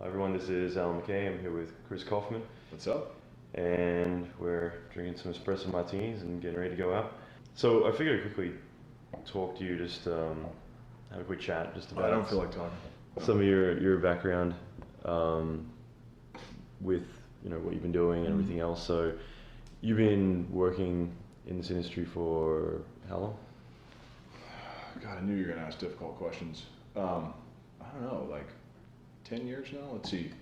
Hi everyone, this is Allan McKay. I'm here with Kris Kaufman, What's up? and we're drinking some espresso martinis and getting ready to go out. So I figured I'd quickly talk to you, just have a quick chat, just about I don't feel like talking. some of your background with what you've been doing and everything else. So you've been working in this industry for how long? God, I knew you were gonna ask difficult questions. I don't know, like 10 years now? Let's see.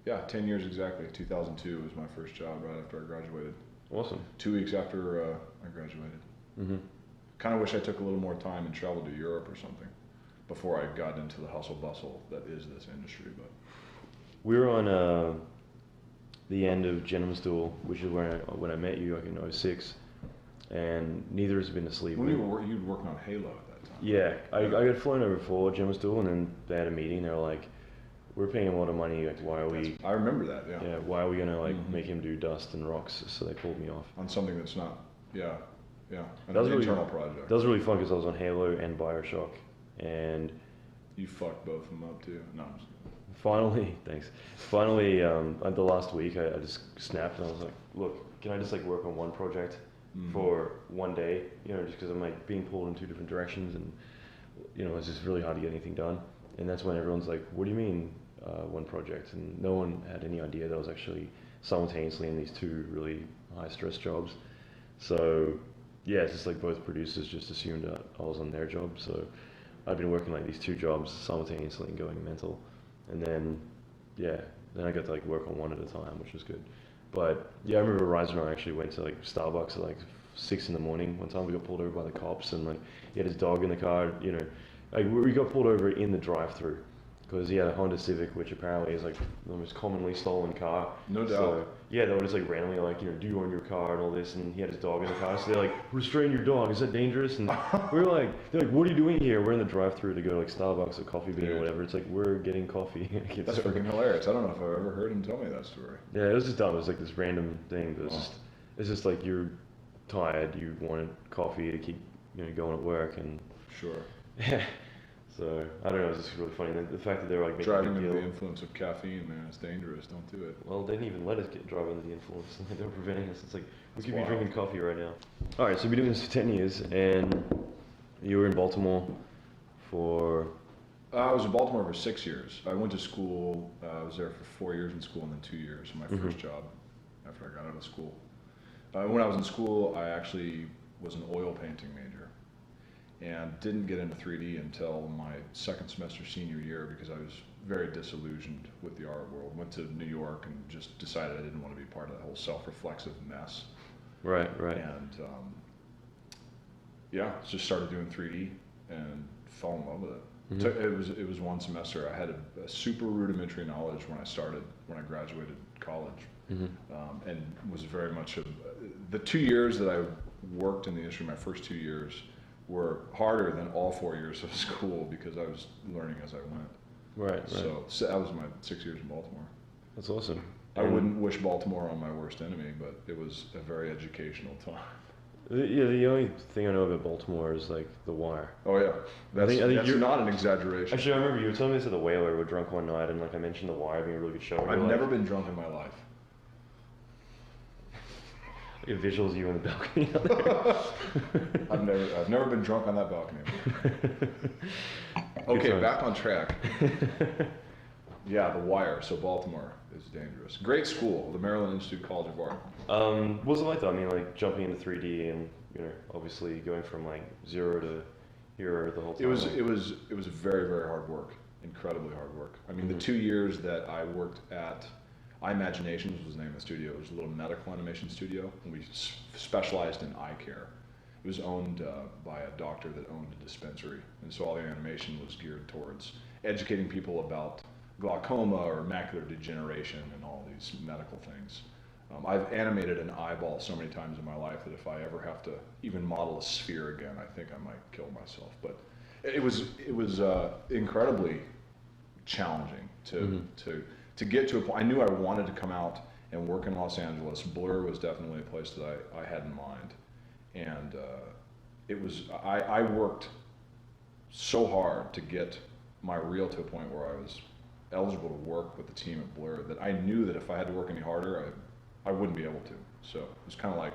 Yeah, 10 years exactly. 2002 was my first job right after I graduated. Awesome. 2 weeks after I graduated. Mm-hmm. Kind of wish I took a little more time and traveled to Europe or something before I got into the hustle bustle that is this industry. But We were on the end of Gentleman's Duel, which is when I met you, like in '06, and neither has been asleep. when you'd working on Halo at that time. Yeah, I got flown over for Gentleman's Duel, and then they had a meeting. They were like, "We're paying a lot of money. Like, why are we? I remember that. Yeah. Yeah, why are we gonna make him do dust and rocks?" So they pulled me off. On something that's not. Yeah. Yeah. That was An really- internal project. That was really fun because I was on Halo and Bioshock, and You fucked both of them up too. No. I'm just, finally, thanks. Finally, the last week, I just snapped and I was like, "Look, can I just like work on one project for one day? Just because I'm like being pulled in two different directions, and it's just really hard to get anything done." And that's when everyone's like, "What do you mean one project?" And no one had any idea that I was actually simultaneously in these two really high stress jobs. So yeah, it's just like both producers just assumed that I was on their job. So I've been working like these two jobs simultaneously and going mental. And then I got to like work on one at a time, which was good. But yeah, I remember Ryzen and I actually went to like Starbucks at like 6 in the morning. One time we got pulled over by the cops, and like he had his dog in the car. Like we got pulled over in the drive-through because he had a Honda Civic, which apparently is like the most commonly stolen car. No doubt. So yeah, they were just like randomly like, do you own your car and all this, and he had his dog in the car. So they're like, restrain your dog. Is that dangerous? And they're like, what are you doing here? We're in the drive-through to go to like Starbucks or Coffee Bean or whatever. It's like we're getting coffee. That's freaking hilarious. I don't know if I've ever heard him tell me that story. Yeah, it was just dumb. It was like this random thing. But it's just like you're tired. You wanted coffee to keep going at work, and Sure. yeah. So I don't know. It's just really funny. The fact that they were like making Driving a big under deal. the influence of caffeine, man, it's dangerous. Don't do it. Well, they didn't even let us drive under the influence. They were preventing us. It's like, we could be wild. drinking coffee right now. All right, so you've been doing this for 10 years, and you were in Baltimore for... I was in Baltimore for 6 years. I went to school. I was there for 4 years in school and then 2 years. My first job after I got out of school. When I was in school, I actually was an oil painting major and didn't get into 3D until my second semester senior year because I was very disillusioned with the art world. Went to New York and just decided I didn't want to be part of that whole self-reflexive mess. Right. And just started doing 3D and fell in love with it. It was one semester. I had a super rudimentary knowledge when I graduated college, and was very much the 2 years that I worked in the industry. My first 2 years were harder than all 4 years of school because I was learning as I went. Right. So that was my 6 years in Baltimore. That's awesome. I wouldn't wish Baltimore on my worst enemy, but it was a very educational time. The only thing I know about Baltimore is like The Wire. Oh yeah, that's you're not an exaggeration. Actually, I remember you were telling me this at The Whaler. We were drunk one night, and like I mentioned The Wire being a really good show. I've never been drunk in my life. Like visuals of you on the balcony out there. I've never been drunk on that balcony. Okay, back on track. Yeah, The Wire. So Baltimore is dangerous. Great school, the Maryland Institute College of Art. What was it like though? I mean, like jumping into 3D and obviously going from like 0 to here the whole time. It was very, very hard work. Incredibly hard work. I mean, the 2 years that I worked at iMaginations was the name of the studio. It was a little medical animation studio, and we specialized in eye care. It was owned by a doctor that owned a dispensary, and so all the animation was geared towards educating people about glaucoma or macular degeneration and all these medical things. I've animated an eyeball so many times in my life that if I ever have to even model a sphere again, I think I might kill myself. But it was incredibly challenging to get to a point. I knew I wanted to come out and work in Los Angeles. Blur was definitely a place that I had in mind, and I worked so hard to get my reel to a point where I was eligible to work with the team at Blur that I knew that if I had to work any harder, I wouldn't be able to. So it was kind of like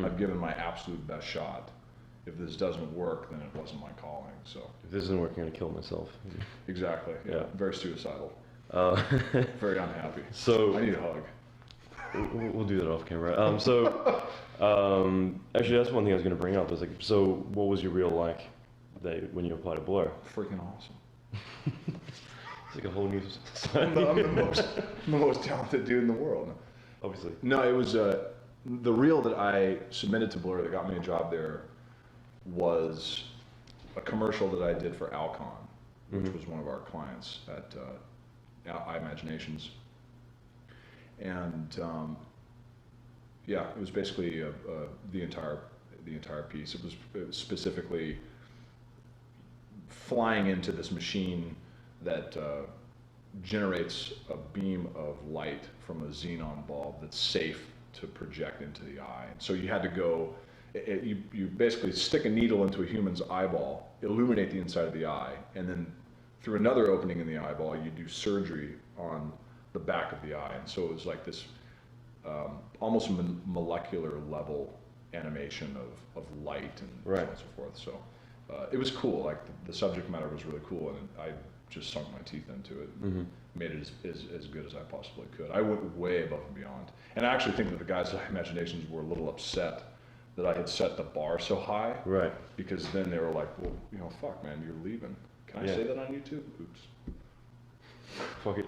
I've given my absolute best shot. If this doesn't work, then it wasn't my calling. So If this isn't working, I'm gonna kill myself. exactly, yeah, Yeah. very suicidal, very unhappy. So I need a hug. we'll do that off camera. Actually, that's one thing I was gonna bring up. Is like, so what was your real like day when you applied to Blur? Freaking awesome. It's like a whole new I'm the most talented dude in the world. obviously. No, it was the reel that I submitted to Blur that got me a job there was a commercial that I did for Alcon, which was one of our clients at iMaginations. And yeah, it was basically the entire piece. It was specifically flying into this machine that generates a beam of light from a xenon bulb that's safe to project into the eye. So you had to go, you basically stick a needle into a human's eyeball, illuminate the inside of the eye, and then through another opening in the eyeball, you do surgery on the back of the eye. And so it was like this almost molecular level animation of light and so on and so forth. So it was cool. Like the subject matter was really cool, and I just sunk my teeth into it. Made it as good as I possibly could. I went way above and beyond. And I actually think that the guys at iMaginations were a little upset that I had set the bar so high. Right. Because then they were like, well, you know, fuck, man, you're leaving. Can I say that on YouTube? Oops. Fuck it.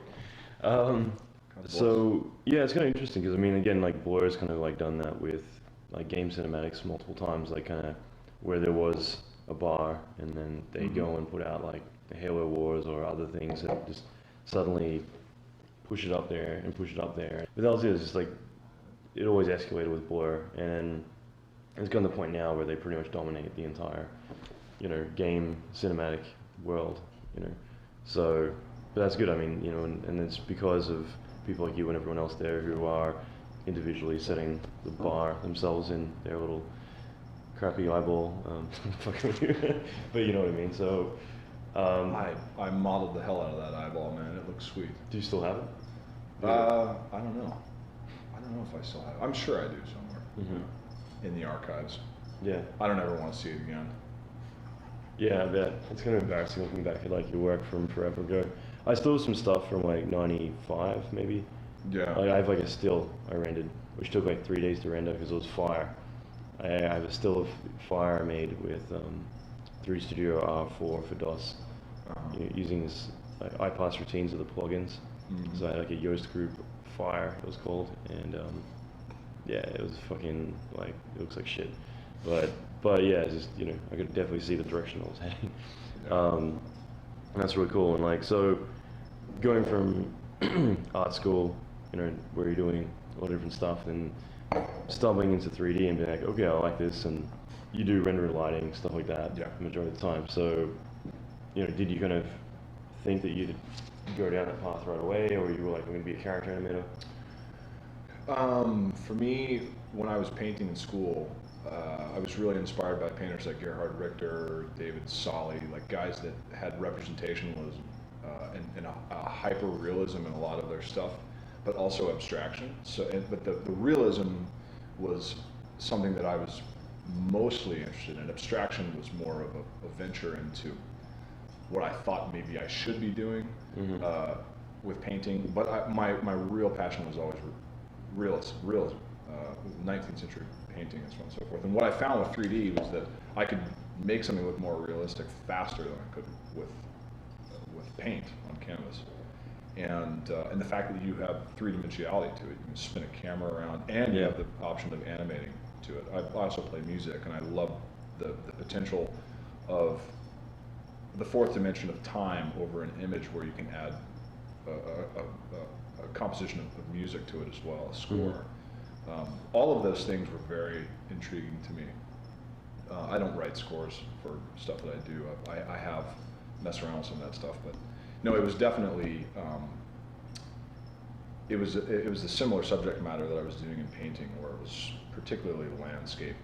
So yeah, it's kind of interesting because I mean, again, like Blur's kind of like done that with like game cinematics multiple times, like kind of where there was a bar and then they go and put out like the Halo Wars or other things that just suddenly push it up there and push it up there. But that was it. It's just like it always escalated with Blur, and it's gotten to the point now where they pretty much dominate the entire, you know, game cinematic world. You know, so but that's good. I mean, you know, and it's because of people like you and everyone else there who are individually setting the bar themselves in their little crappy eyeball. Fucking with you. But you know what I mean. So. I modeled the hell out of that eyeball, man. It looks sweet. Do you still have it? I don't know. I don't know if I still have it. I'm sure I do somewhere in the archives. Yeah. I don't ever want to see it again. Yeah, I bet. It's kind of embarrassing looking back at like your work from forever ago. I still have some stuff from like 95 maybe. Yeah. Like, I have like a still I rendered, which took like 3 days to render because it was fire. I have a still of fire I made with 3 Studio R4 for DOS, using this iPass routines of the plugins. So I had like a Yoast group Fire, it was called, and yeah, it was fucking like it looks like shit, but yeah, it's just, you know, I could definitely see the direction I was heading. And that's really cool. And like, so going from art school, you know, where you're doing a lot of different stuff, and stumbling into 3D and being like, okay, I like this, and you do render and lighting, stuff like that, the majority of the time. So, you know, did you kind of think that you'd go down that path right away, or you were like, I'm going to be a character animator? For me, when I was painting in school, I was really inspired by painters like Gerhard Richter, David Solly, like guys that had representationalism and a hyper realism in a lot of their stuff, but also abstraction. So, but the realism was something that I was mostly interested in. Abstraction was more of a venture into what I thought maybe I should be doing with painting. But my real passion was always realism, 19th century painting and so on and so forth. And what I found with 3D was that I could make something look more realistic faster than I could with paint on canvas. And the fact that you have 3-dimensionality to it, you can spin a camera around, and you have the option of animating to it. I also play music, and I love the potential of the 4th dimension of time over an image where you can add a composition of music to it as well, a score. All of those things were very intriguing to me. I don't write scores for stuff that I do. I have messed around with some of that stuff, but no, it was definitely it was a similar subject matter that I was doing in painting, where it was particularly landscape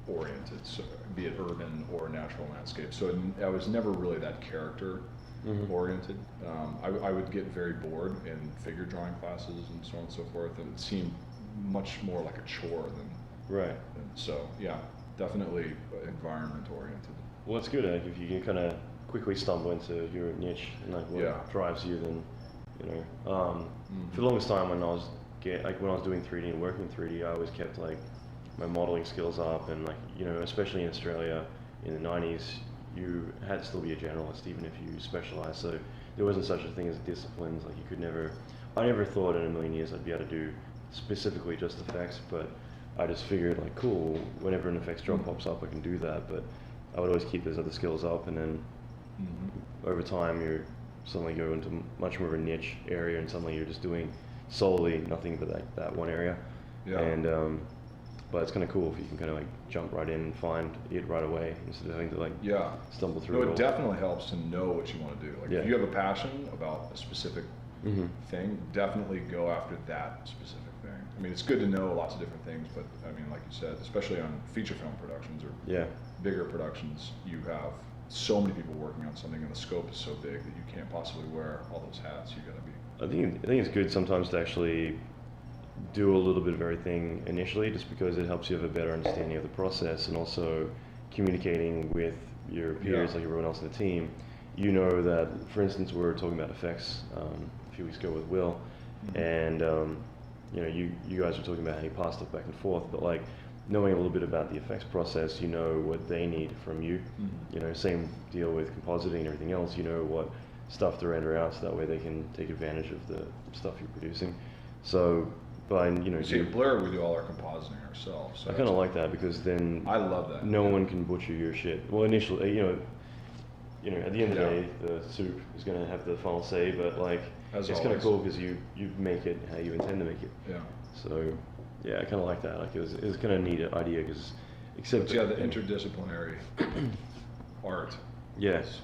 oriented, so be it urban or natural landscape. So I was never really that character oriented. I would get very bored in figure drawing classes and so on and so forth, and it seemed much more like a chore than so yeah, definitely environment oriented. Well, it's good like, if you can kind of quickly stumble into your niche and like what drives you, then for the longest time when I was doing 3D and working in 3D, I always kept like my modeling skills up, and like especially in Australia in the 90s, you had to still be a generalist even if you specialized. So there wasn't such a thing as disciplines. Like I never thought in a million years I'd be able to do specifically just effects, but I just figured like, cool, whenever an effects job pops up, I can do that. But I would always keep those other skills up, and then over time you're suddenly go into much more of a niche area, and suddenly you're just doing solely nothing but that one area. And but it's kind of cool if you can kind of like jump right in and find it right away instead of having to like stumble through. No, it definitely helps to know what you want to do. Like if you have a passion about a specific thing, definitely go after that specific thing. I mean, it's good to know lots of different things, but I mean, like you said, especially on feature film productions or bigger productions, you have so many people working on something, and the scope is so big that you can't possibly wear all those hats. You got to be. I think it's good sometimes to actually do a little bit of everything initially, just because it helps you have a better understanding of the process, and also communicating with your peers, like everyone else in the team. You know that, for instance, we were talking about effects a few weeks ago with Will, and you guys were talking about how you pass stuff back and forth, but like knowing a little bit about the effects process, you know what they need from you. Same deal with compositing and everything else. You know what stuff to render out, so that way they can take advantage of the stuff you're producing. So. See, at Blur, we do all our compositing ourselves. So I kind of like that, because then I love that. No one can butcher your shit. Well, initially, at the end of the day, the soup is going to have the final say, but like it's kind of cool because you make it how you intend to make it. Yeah. So yeah, I kind of like that. Like it was kind of a neat idea, because the interdisciplinary art. Yes.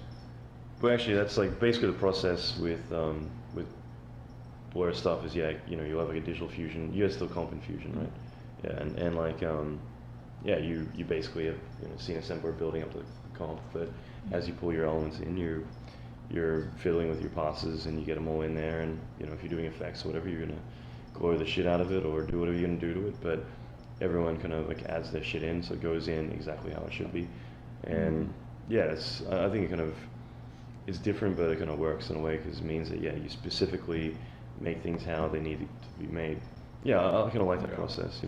But actually, that's like basically the process with Blur stuff is you'll have like a digital fusion. You guys still comp in fusion, right? Yeah, and like you basically have scene assembler building up the comp, but as you pull your elements in, you're fiddling with your passes and you get them all in there, and if you're doing effects or whatever, you're gonna glow the shit out of it or do whatever you're gonna do to it, but everyone kind of like adds their shit in, so it goes in exactly how it should be. And I think it kind of is different, but it kind of works in a way, because it means that you specifically make things how they need to be made. Yeah, I kind of like that process,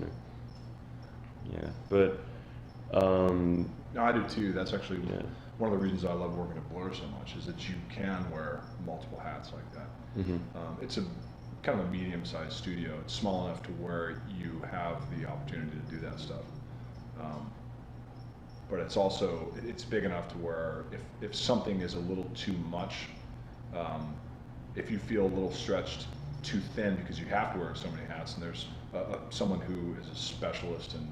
Yeah, but no, I do too. That's actually one of the reasons I love working at Blur so much, is that you can wear multiple hats like that. It's a kind of a medium-sized studio. It's small enough to where you have the opportunity to do that stuff. But it's big enough to where if something is a little too much, if you feel a little stretched too thin because you have to wear so many hats, and there's someone who is a specialist in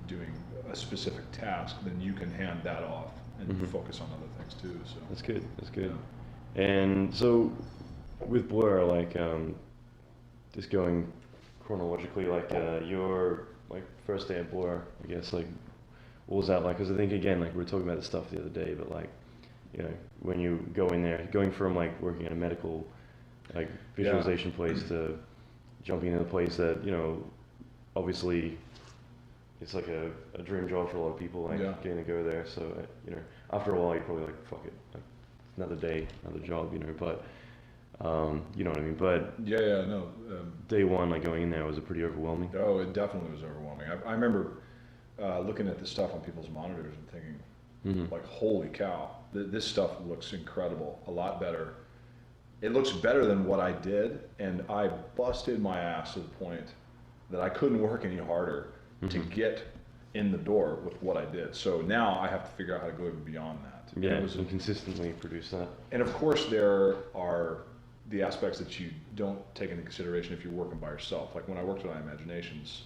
doing a specific task, then you can hand that off and focus on other things too. So that's good. That's good. Yeah. And so with Blur, like just going chronologically, like your like first day at Blur, I guess, like what was that like? Because I think again, like we were talking about this stuff the other day, but like when you go in there, going from like working at a medical like visualization place to jumping into a place that obviously it's like a dream job for a lot of people, like getting to go there. So after a while you're probably like, fuck it, like another day, another job, but you know what I mean. But day one, like going in there, was it pretty overwhelming? Oh, it definitely was overwhelming. I remember looking at the stuff on people's monitors and thinking, like, holy cow, this stuff looks incredible, a lot better. It looks better than what I did, and I busted my ass to the point that I couldn't work any harder to get in the door with what I did. So now I have to figure out how to go even beyond that. Yeah, and consistently produce that. And of course there are the aspects that you don't take into consideration if you're working by yourself. Like when I worked at iMaginations,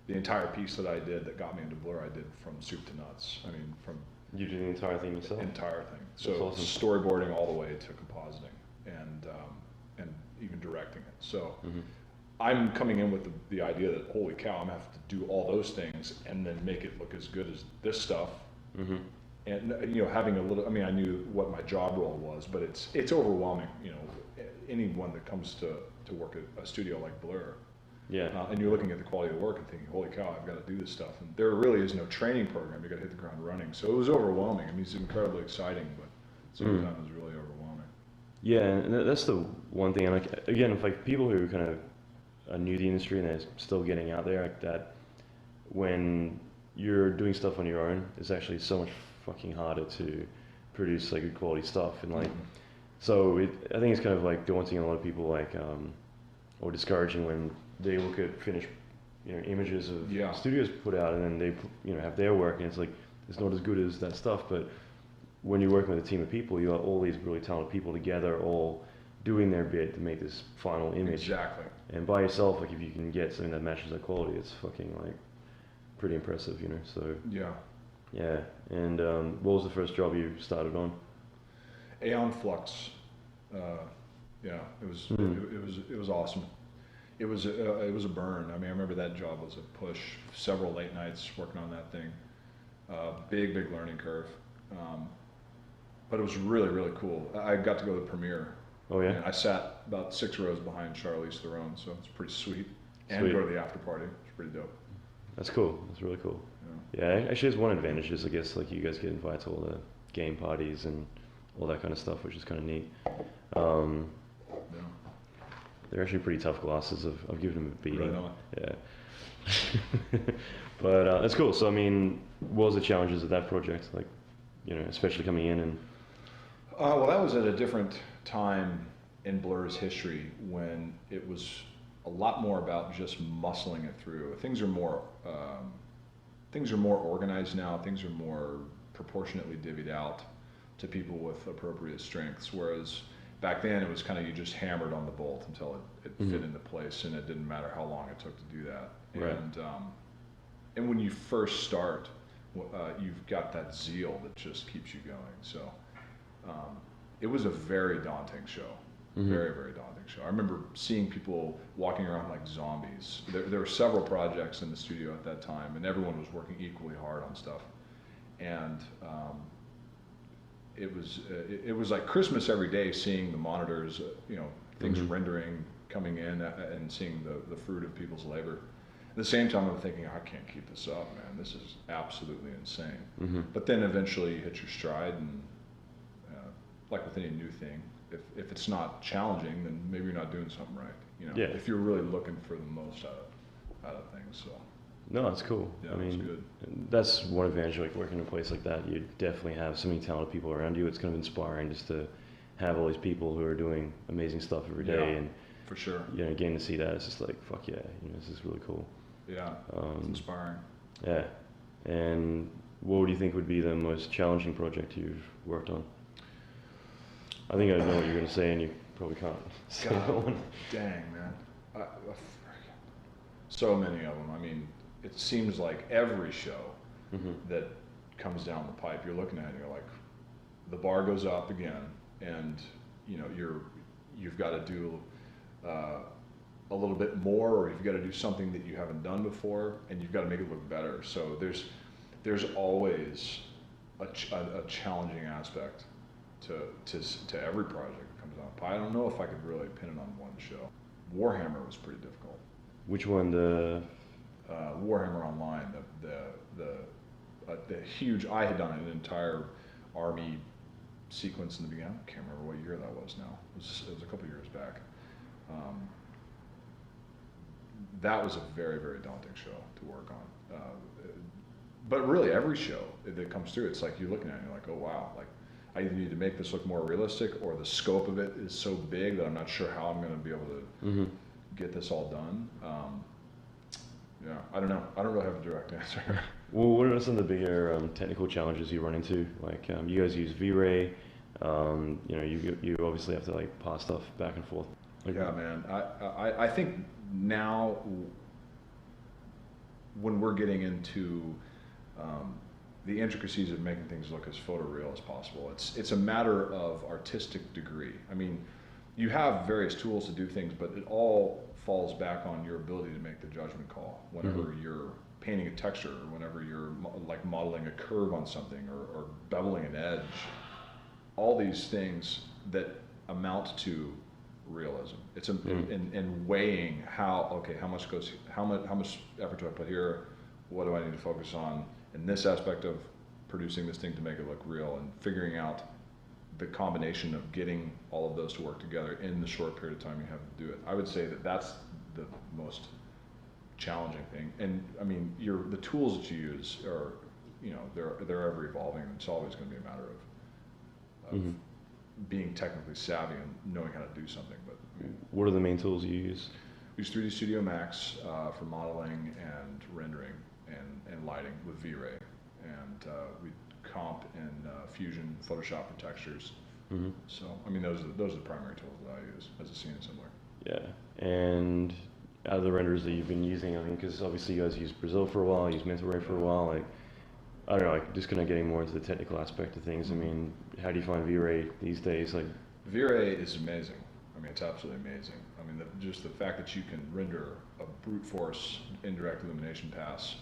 the entire piece that I did that got me into Blur, I did from soup to nuts. I mean, from... You did the entire thing yourself? The entire thing. So awesome. Storyboarding all the way to compositing and even directing it. So I'm coming in with the idea that, holy cow, I'm gonna have to do all those things and then make it look as good as this stuff. and having a little, I mean, I knew what my job role was, but it's overwhelming. Anyone that comes to work at a studio like Blur, and you're looking at the quality of the work and thinking, holy cow, I've got to do this stuff. And there really is no training program. You got to hit the ground running. So it was overwhelming. I mean, it's incredibly exciting, but at the same time, it was really overwhelming. Yeah, and that's the one thing. And like, again, if like people who kind of are new to the industry and they're still getting out there like that, when you're doing stuff on your own, it's actually so much fucking harder to produce like good quality stuff. And like, so I think it's kind of like daunting a lot of people, like, or discouraging when they look at finished, images of studios put out, and then they, have their work, and it's like it's not as good as that stuff. But when you're working with a team of people, you got all these really talented people together, all doing their bit to make this final image. Exactly. And by yourself, like if you can get something that matches that quality, it's fucking like pretty impressive, So yeah. And what was the first job you started on? Aeon Flux. It was awesome. It was a burn. I mean, I remember that job was a push. Several late nights working on that thing. Big learning curve. But it was really, really cool. I got to go to the premiere. Oh yeah. And I sat about 6 rows behind Charlize Theron, so it's pretty sweet. And go to the after party. It's pretty dope. That's cool. That's really cool. Yeah, actually, there's one advantage is I guess like you guys get invited to all the game parties and all that kind of stuff, which is kind of neat. They're actually pretty tough glasses. I've given them a beating. Right on. Yeah. But that's cool. So I mean, what was the challenges of that project? Like, especially coming in and. Well, that was at a different time in Blur's history when it was a lot more about just muscling it through. Things are more organized now. Things are more proportionately divvied out to people with appropriate strengths. Whereas back then it was kind of you just hammered on the bolt until it fit into place, and it didn't matter how long it took to do that. Right. And when you first start, you've got that zeal that just keeps you going. So it was a very daunting show. Very, very daunting show. I remember seeing people walking around like zombies. There were several projects in the studio at that time, and everyone was working equally hard on stuff. And it was like Christmas every day, seeing the monitors, things rendering, coming in, and seeing the fruit of people's labor. At the same time, I'm thinking, I can't keep this up, man. This is absolutely insane. But then eventually you hit your stride, and like with any new thing, if it's not challenging, then maybe you're not doing something right. If you're really looking for the most out of things. So. No, that's cool. Yeah, I mean, good. That's one advantage, like working in a place like that. You definitely have so many talented people around you. It's kind of inspiring just to have all these people who are doing amazing stuff every day, and for sure. Getting to see that, it's just like fuck yeah, this is really cool. Yeah, it's inspiring. Yeah, and what do you think would be the most challenging project you've worked on? I think I know what you're going to say, and you probably can't say that one. Dang, man. So many of them. I mean, it seems like every show that comes down the pipe, you're looking at it and you're like, the bar goes up again, and you've got to do a little bit more, or you've got to do something that you haven't done before, and you've got to make it look better. So there's always a challenging aspect to every project that comes down the pipe. I don't know if I could really pin it on one show. Warhammer was pretty difficult. Which one? The Warhammer Online, the huge. I had done an entire army sequence in the beginning. I can't remember what year that was now. It was a couple years back. That was a very, very daunting show to work on. But really, every show that comes through, it's like you're looking at it and you're like, oh wow, like I either need to make this look more realistic, or the scope of it is so big that I'm not sure how I'm going to be able to get this all done. I don't know. I don't really have a direct answer. Well, what are some of the bigger technical challenges you run into? Like you guys use V-Ray. You obviously have to like pass stuff back and forth. Yeah, man. I think now when we're getting into the intricacies of making things look as photoreal as possible, it's a matter of artistic degree. I mean, you have various tools to do things, but it all falls back on your ability to make the judgment call whenever you're painting a texture, or whenever you're like modeling a curve on something, or beveling an edge, all these things that amount to realism. It's in weighing how much effort do I put here, what do I need to focus on in this aspect of producing this thing to make it look real, and figuring out the combination of getting all of those to work together in the short period of time you have to do it. I would say that that's the most challenging thing. And I mean, the tools that you use are, they're ever evolving, and it's always going to be a matter of being technically savvy and knowing how to do something. But what are the main tools you use? We use 3D Studio Max for modeling and rendering and lighting with V-Ray, and we comp in Fusion, Photoshop for textures. So I mean, those are the primary tools that I use as a scene assembler. Yeah, and out of the renders that you've been using, I mean, because obviously you guys used Brazil for a while, used Mental Ray for a while, like, I don't know, like, just kind of getting more into the technical aspect of things. I mean, how do you find V-Ray these days? Like, V-Ray is amazing. I mean, it's absolutely amazing. I mean, just the fact that you can render a brute force indirect illumination pass,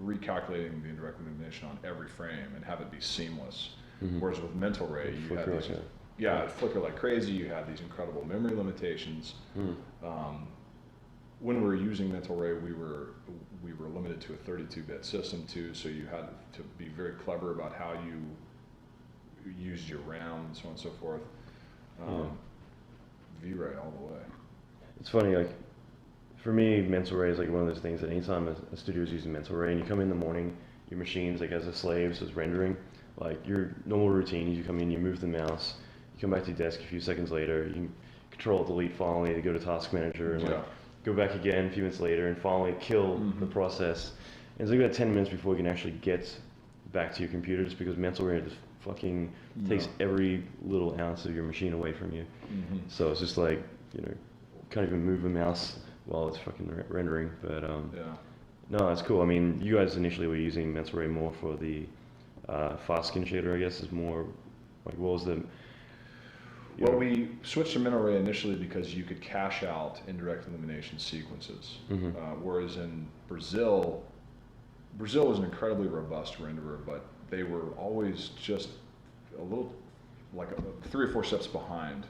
recalculating the indirect illumination on every frame and have it be seamless. Whereas with Mental Ray, you had these, it flicker like crazy. You had these incredible memory limitations. When we were using Mental Ray, we were limited to a 32-bit system too, so you had to be very clever about how you used your RAM and so on and so forth. V-Ray all the way. It's funny, like, for me, Mental Ray is like one of those things that anytime a studio is using Mental Ray and you come in the morning, your machine's like as a slave, so it's rendering. Like, your normal routine is you come in, you move the mouse, you come back to your desk a few seconds later, you can control delete finally to go to task manager, and like, go back again a few minutes later and finally kill the process. And it's like about 10 minutes before you can actually get back to your computer, just because Mental Ray just fucking takes every little ounce of your machine away from you. So it's just like, can't even move the mouse while it's fucking rendering. But no, that's cool. I mean, you guys initially were using Mental Ray more for the fast skin shader, I guess, is more like, what was the... Well, we switched to Mental Ray initially because you could cache out indirect illumination sequences. Whereas in Brazil was an incredibly robust renderer, but they were always just a little, like 3 or 4 steps behind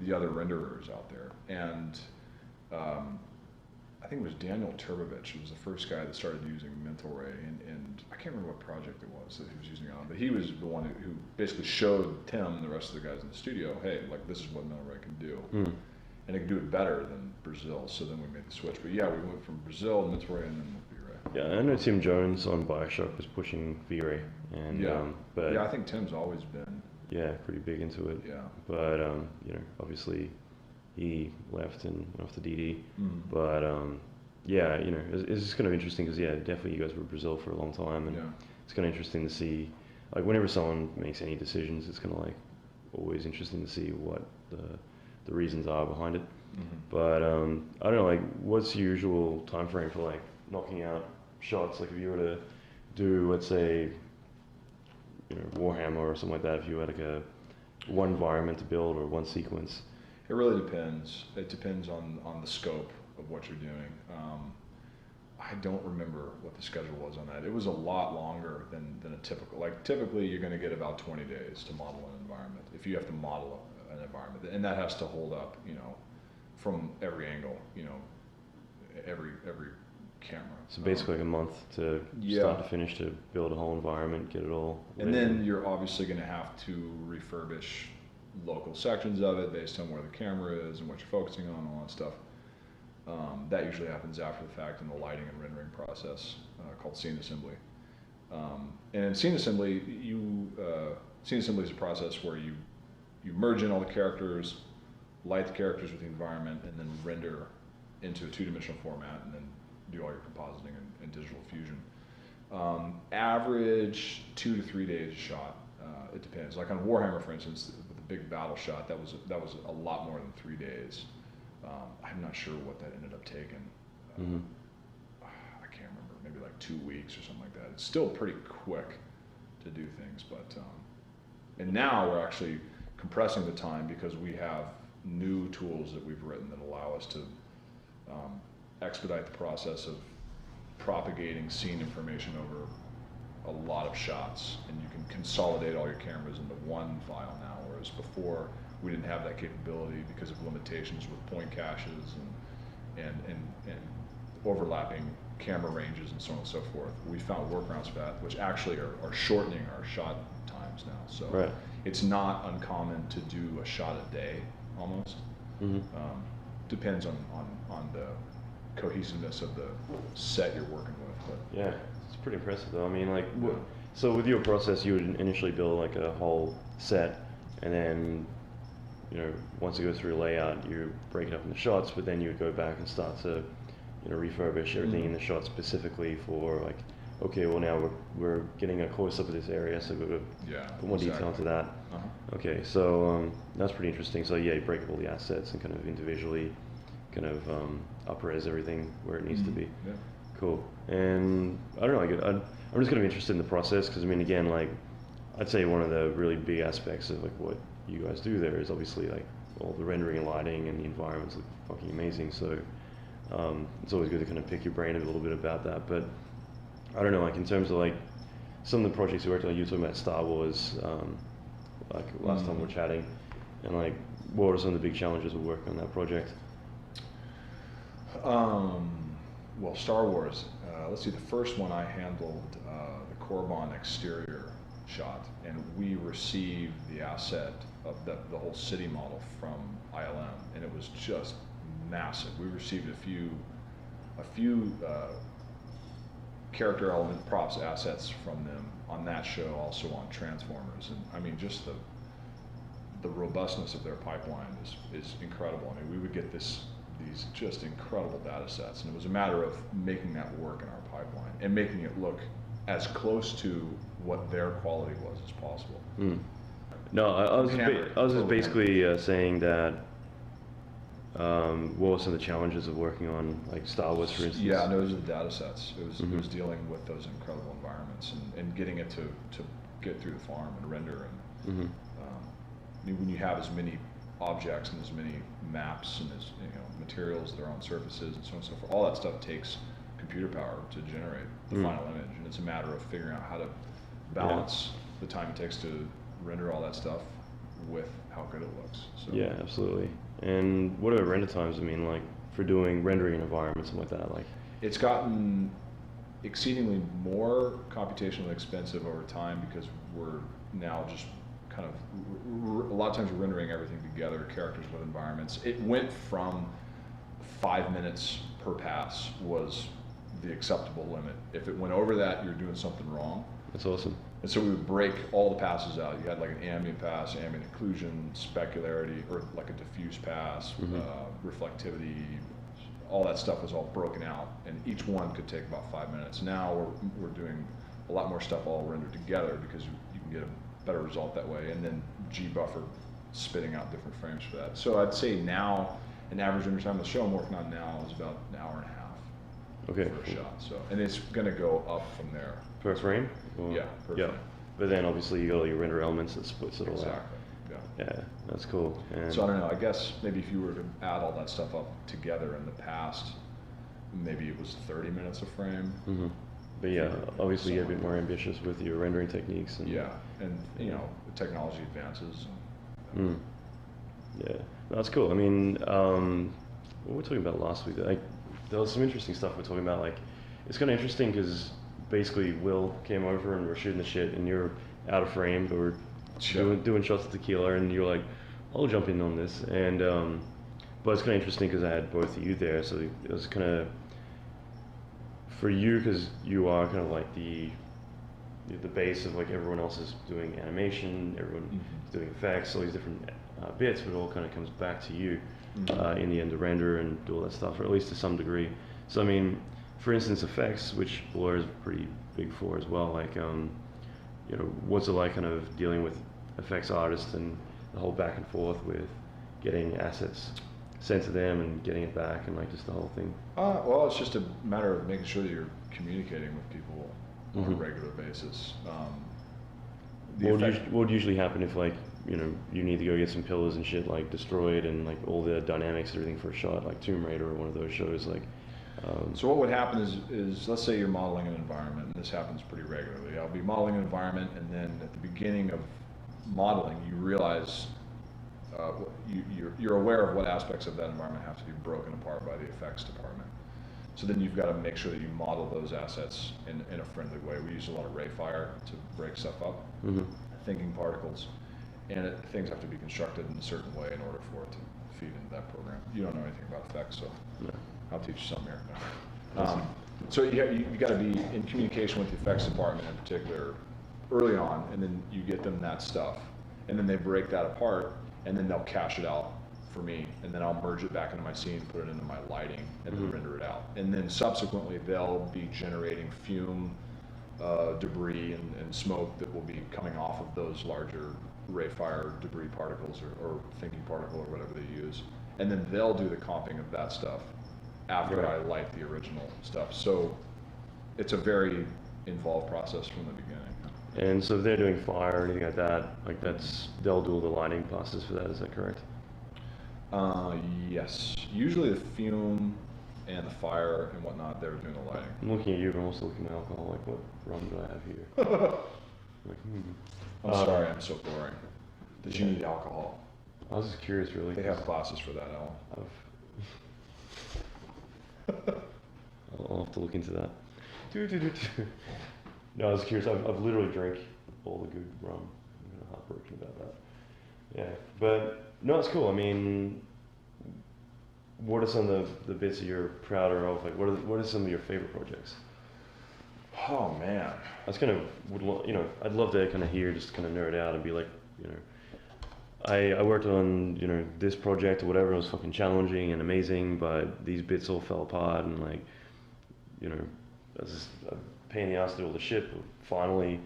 the other renderers out there. And I think it was Daniel Turbovich who was the first guy that started using Mental Ray, and I can't remember what project it was that he was using it on, but he was the one who basically showed Tim and the rest of the guys in the studio, hey, like, this is what Mental Ray can do. And it can do it better than Brazil, so then we made the switch. But yeah, we went from Brazil, Mental Ray, and then V-Ray. Yeah, I know Tim Jones on Bioshock was pushing V-Ray, and but I think Tim's always been pretty big into it. But obviously he left and went off to DD. But it's just kind of interesting because definitely you guys were Brazil for a long time, and it's kind of interesting to see, like, whenever someone makes any decisions, it's kind of like always interesting to see what the reasons are behind it. But I don't know, like, what's the usual time frame for like knocking out shots? Like, if you were to do, let's say, Warhammer or something like that, if you had like one environment to build or one sequence. It really depends. It depends on the scope of what you're doing. I don't remember what the schedule was on that. It was a lot longer than a typical, like, typically you're going to get about 20 days to model an environment, if you have to model an environment, and that has to hold up, from every angle, every camera. So basically like a month to start to finish to build a whole environment, get it all ready. And then you're obviously going to have to refurbish local sections of it based on where the camera is and what you're focusing on, all that stuff. That usually happens after the fact in the lighting and rendering process called scene assembly. And in scene assembly, scene assembly is a process where you merge in all the characters, light the characters with the environment, and then render into a 2-dimensional format, and then do all your compositing and digital fusion. Average 2 to 3 days a shot. It depends. Like on Warhammer, for instance, with the big battle shot, that was a lot more than 3 days. I'm not sure what that ended up taking. I can't remember. Maybe like 2 weeks or something like that. It's still pretty quick to do things, but and now we're actually compressing the time because we have new tools that we've written that allow us to expedite the process of propagating scene information over a lot of shots, and you can consolidate all your cameras into one file now, whereas before we didn't have that capability because of limitations with point caches and overlapping camera ranges and so on and so forth. We found workarounds for that, which actually are shortening our shot times now. So right. It's not uncommon to do a shot a day almost. Mm-hmm. Depends on the cohesiveness of the set you're working with. But yeah, it's pretty impressive though. I mean, like, so with your process, you would initially build like a whole set, and then, you know, once it goes through layout, you break it up into shots, but then you would go back and start to, you know, refurbish everything in the shot specifically for like, okay, well now we're getting a close up of this area, so we've got to put more detail into that. Okay, so that's pretty interesting. So yeah, you break up all the assets and kind of individually kind of up-res everything where it needs to be. Yeah. Cool. And I don't know, I'm just kind of interested in the process, because I mean, again, like, I'd say one of the really big aspects of like what you guys do there is obviously like all the rendering and lighting, and the environments look fucking amazing. So it's always good to kind of pick your brain a little bit about that. But I don't know, like in terms of like some of the projects you worked on, you were talking about Star Wars, like last time we were chatting, and like what are some of the big challenges of working on that project? Well, Star Wars, let's see, the first one I handled the Korriban exterior shot, and we received the asset of the whole city model from ILM, and it was just massive. We received a few character element props assets from them on that show, also on Transformers, and I mean just the robustness of their pipeline is incredible. I mean, we would get these just incredible data sets, and it was a matter of making that work in our pipeline and making it look as close to what their quality was as possible. No, I was just basically saying that what were some of the challenges of working on like Star Wars, for instance? Yeah, those are the data sets. It was dealing with those incredible environments and getting it to get through the farm and render. And when you have as many objects and as many maps and as materials that are on surfaces and so on and so forth, all that stuff takes computer power to generate the final image, and it's a matter of figuring out how to balance the time it takes to render all that stuff with how good it looks. So. Yeah, absolutely. And what about render times? I mean, like for doing rendering an environment, something like that. Like, it's gotten exceedingly more computationally expensive over time because we're now just kind of a lot of times we're rendering everything together, characters with environments. It went from 5 minutes per pass was the acceptable limit. If it went over that, you're doing something wrong. That's awesome. And so we would break all the passes out. You had like an ambient pass, ambient occlusion, specularity, or like a diffuse pass, reflectivity. All that stuff was all broken out, and each one could take about 5 minutes. Now we're doing a lot more stuff all rendered together because you can get a better result that way, and then G-buffer spitting out different frames for that. So I'd say now, an average render time, the show I'm working on now is about an hour and a half. Okay. For a shot. So, and it's going to go up from there. Per frame? Or? Yeah, per frame. But then obviously you got all your render elements that splits it all out. Exactly. Yeah, that's cool. And so I don't know, I guess maybe if you were to add all that stuff up together in the past, maybe it was 30 minutes a frame. But yeah, obviously you're a bit more ambitious with your rendering techniques. And and the technology advances. Yeah, that's cool. I mean, what were we talking about last week? Like, there was some interesting stuff we're talking about. Like, it's kind of interesting because basically Will came over and we're shooting the shit, and you're out of frame, but we're doing shots of tequila, and you're like, I'll jump in on this. And but it's kind of interesting because I had both of you there, so it was kind of for you because you are kind of like the base of like everyone else is doing animation, everyone is doing effects, all these different bits, but it all kind of comes back to you in the end to render and do all that stuff, or at least to some degree. So I mean, for instance, effects, which Blur is pretty big for as well. Like, what's it like kind of dealing with effects artists and the whole back and forth with getting assets sent to them and getting it back, and like just the whole thing? Well, it's just a matter of making sure that you're communicating with people on a regular basis. What would usually happen if like you need to go get some pillars and shit like destroyed and like all the dynamics and everything for a shot, like Tomb Raider or one of those shows? Like, So what would happen is let's say you're modeling an environment, and this happens pretty regularly. I'll be modeling an environment, and then at the beginning of modeling, you realize you're aware of what aspects of that environment have to be broken apart by the effects department. So then you've got to make sure that you model those assets in a friendly way. We use a lot of ray fire to break stuff up, thinking particles, and things have to be constructed in a certain way in order for it to feed into that program. You don't know anything about effects, so No. I'll teach you something here. So you got to be in communication with the effects department in particular early on, and then you get them that stuff, and then they break that apart, and then they'll cache it out for me, and then I'll merge it back into my scene, put it into my lighting, and then render it out. And then subsequently they'll be generating fume, debris, and smoke that will be coming off of those larger ray fire debris particles or thinking particle or whatever they use. And then they'll do the comping of that stuff after I light the original stuff. So it's a very involved process from the beginning. And so if they're doing fire or anything like that, like they'll do all the lighting process for that, is that correct? Yes. Usually the fume and the fire and whatnot, they're doing the lighting. I'm looking at you, but I'm also looking at alcohol, like what rum do I have here? Like, I'm sorry, I'm so boring. Does you need alcohol? I was just curious, really. They have classes for that, Allan. I'll have to look into that. No, I was curious. I've literally drank all the good rum. I'm kind of heartbroken about that. Yeah, but no, it's cool. I mean, what are some of the bits that you're prouder of? Like, what are some of your favorite projects? Oh man, I kind of I'd love to kind of hear, just kind of nerd out and be like, I worked on this project or whatever. It was fucking challenging and amazing, but these bits all fell apart and like, it was just a pain in the ass to do all the shit. But finally,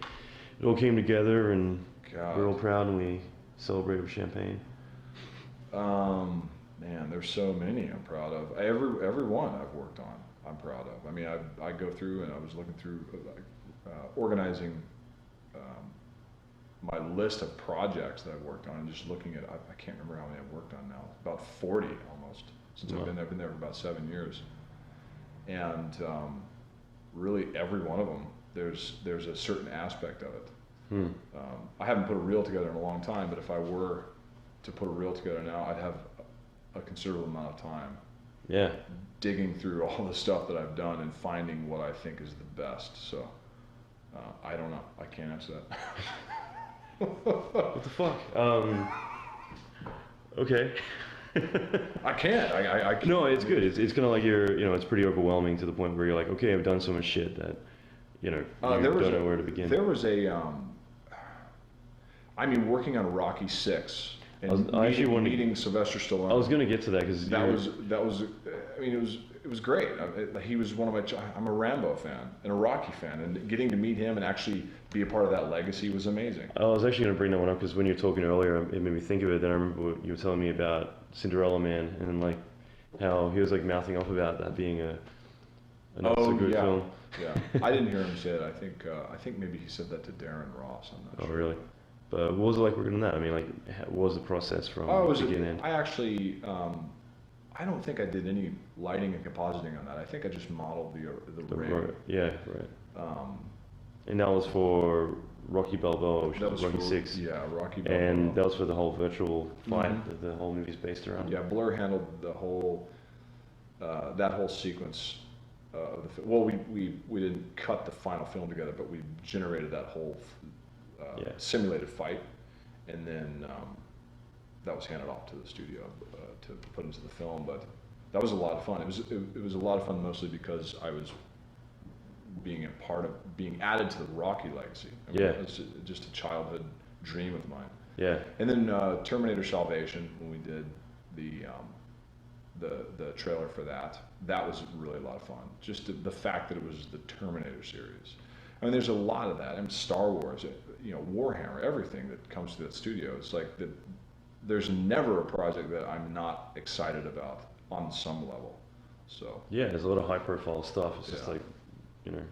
it all came together and we're all proud and we celebrated with champagne. Man, there's so many I'm proud of. Every one I've worked on, I'm proud of. I mean, I go through and I was looking through organizing my list of projects that I've worked on, and just looking at, I can't remember how many I've worked on now. About 40 almost since I've been there for about 7 years, and really every one of them, there's a certain aspect of it. I haven't put a reel together in a long time, but if I were to put a reel together now, I'd have a considerable amount of time. Yeah. Digging through all the stuff that I've done and finding what I think is the best. So I don't know. I can't answer that. What the fuck? Okay. I can't. I can't. No, it's good. It's kind of like it's pretty overwhelming to the point where you're like, okay, I've done so much shit that, you don't know where to begin. There was working on Rocky 6 and meeting Sylvester Stallone. I was going to get to that because it was great. He was one of my. I'm a Rambo fan and a Rocky fan, and getting to meet him and actually be a part of that legacy was amazing. I was actually going to bring that one up because when you were talking earlier, it made me think of it. Then I remember what you were telling me about Cinderella Man and like how he was like mouthing off about that being a not so good film. Yeah, I didn't hear him say it. I think maybe he said that to Darren Ross. I'm not sure. Oh, really? But what was it like working on that? I mean, like, what was the process from beginning? I actually, I don't think I did any lighting and compositing on that. I think I just modeled the ring. Yeah, right. And that was for Rocky Balboa, which was Rocky 6. Yeah, Rocky Balboa. And that was for the whole virtual fight that the whole movie's based around. Yeah, Blur handled the whole, that whole sequence. Well, we didn't cut the final film together, but we generated that whole simulated fight, and then that was handed off to the studio to put into the film. But that was a lot of fun. It was a lot of fun mostly because I was being added to the Rocky legacy. It's just a childhood dream of mine. Yeah. And then Terminator Salvation, when we did the trailer for that was really a lot of fun. Just the fact that it was the Terminator series. I mean, there's a lot of that. I mean, Star Wars, Warhammer, everything that comes to that studio. It's like there's never a project that I'm not excited about on some level. So yeah, there's a lot of high-profile stuff. It's just like,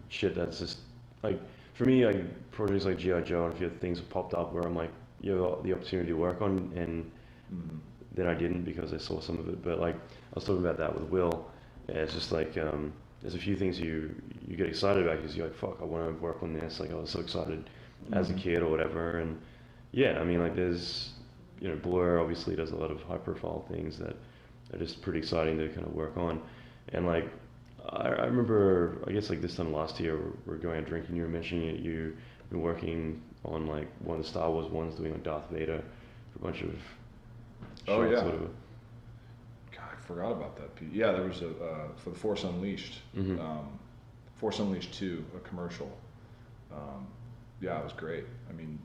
shit that's just like, for me, like projects like G.I. Joe and a few other things have popped up where I'm like, you have the opportunity to work on, and then I didn't because I saw some of it. But like, I was talking about that with Will, yeah, it's just like there's a few things you get excited about because you're like, fuck, I want to work on this. Like I was so excited as a kid or whatever, and yeah, I mean like there's Blur obviously does a lot of high profile things that are just pretty exciting to kind of work on, and like I remember I guess like this time last year we're going out drinking. You were mentioning it. You've been working on like one of the Star Wars ones, doing like Darth Vader for a bunch of Oh shots, yeah. whatever. God, I forgot about that piece. Yeah, there was a for the Force Unleashed, Force Unleashed 2, a commercial. Yeah, it was great. I mean,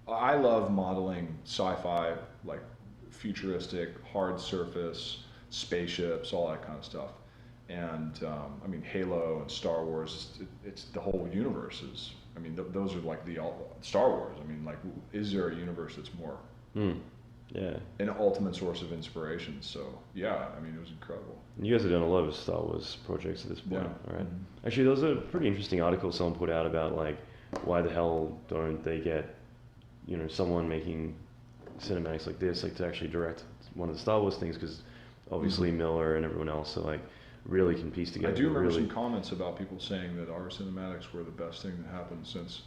I love modeling sci-fi, like futuristic, hard surface, spaceships, all that kind of stuff. And I mean, Halo and Star Wars, it's the whole universe is. I mean, those are like the Star Wars. I mean, like, is there a universe that's more Yeah. an ultimate source of inspiration? So yeah, I mean, it was incredible. You guys have done a lot of Star Wars projects at this point, Yeah. right? Actually, there was a pretty interesting article someone put out about like why the hell don't they get someone making cinematics like this, like to actually direct one of the Star Wars things, because obviously Miller and everyone else are like really can piece together. I do remember really, some comments about people saying that our cinematics were the best thing that happened since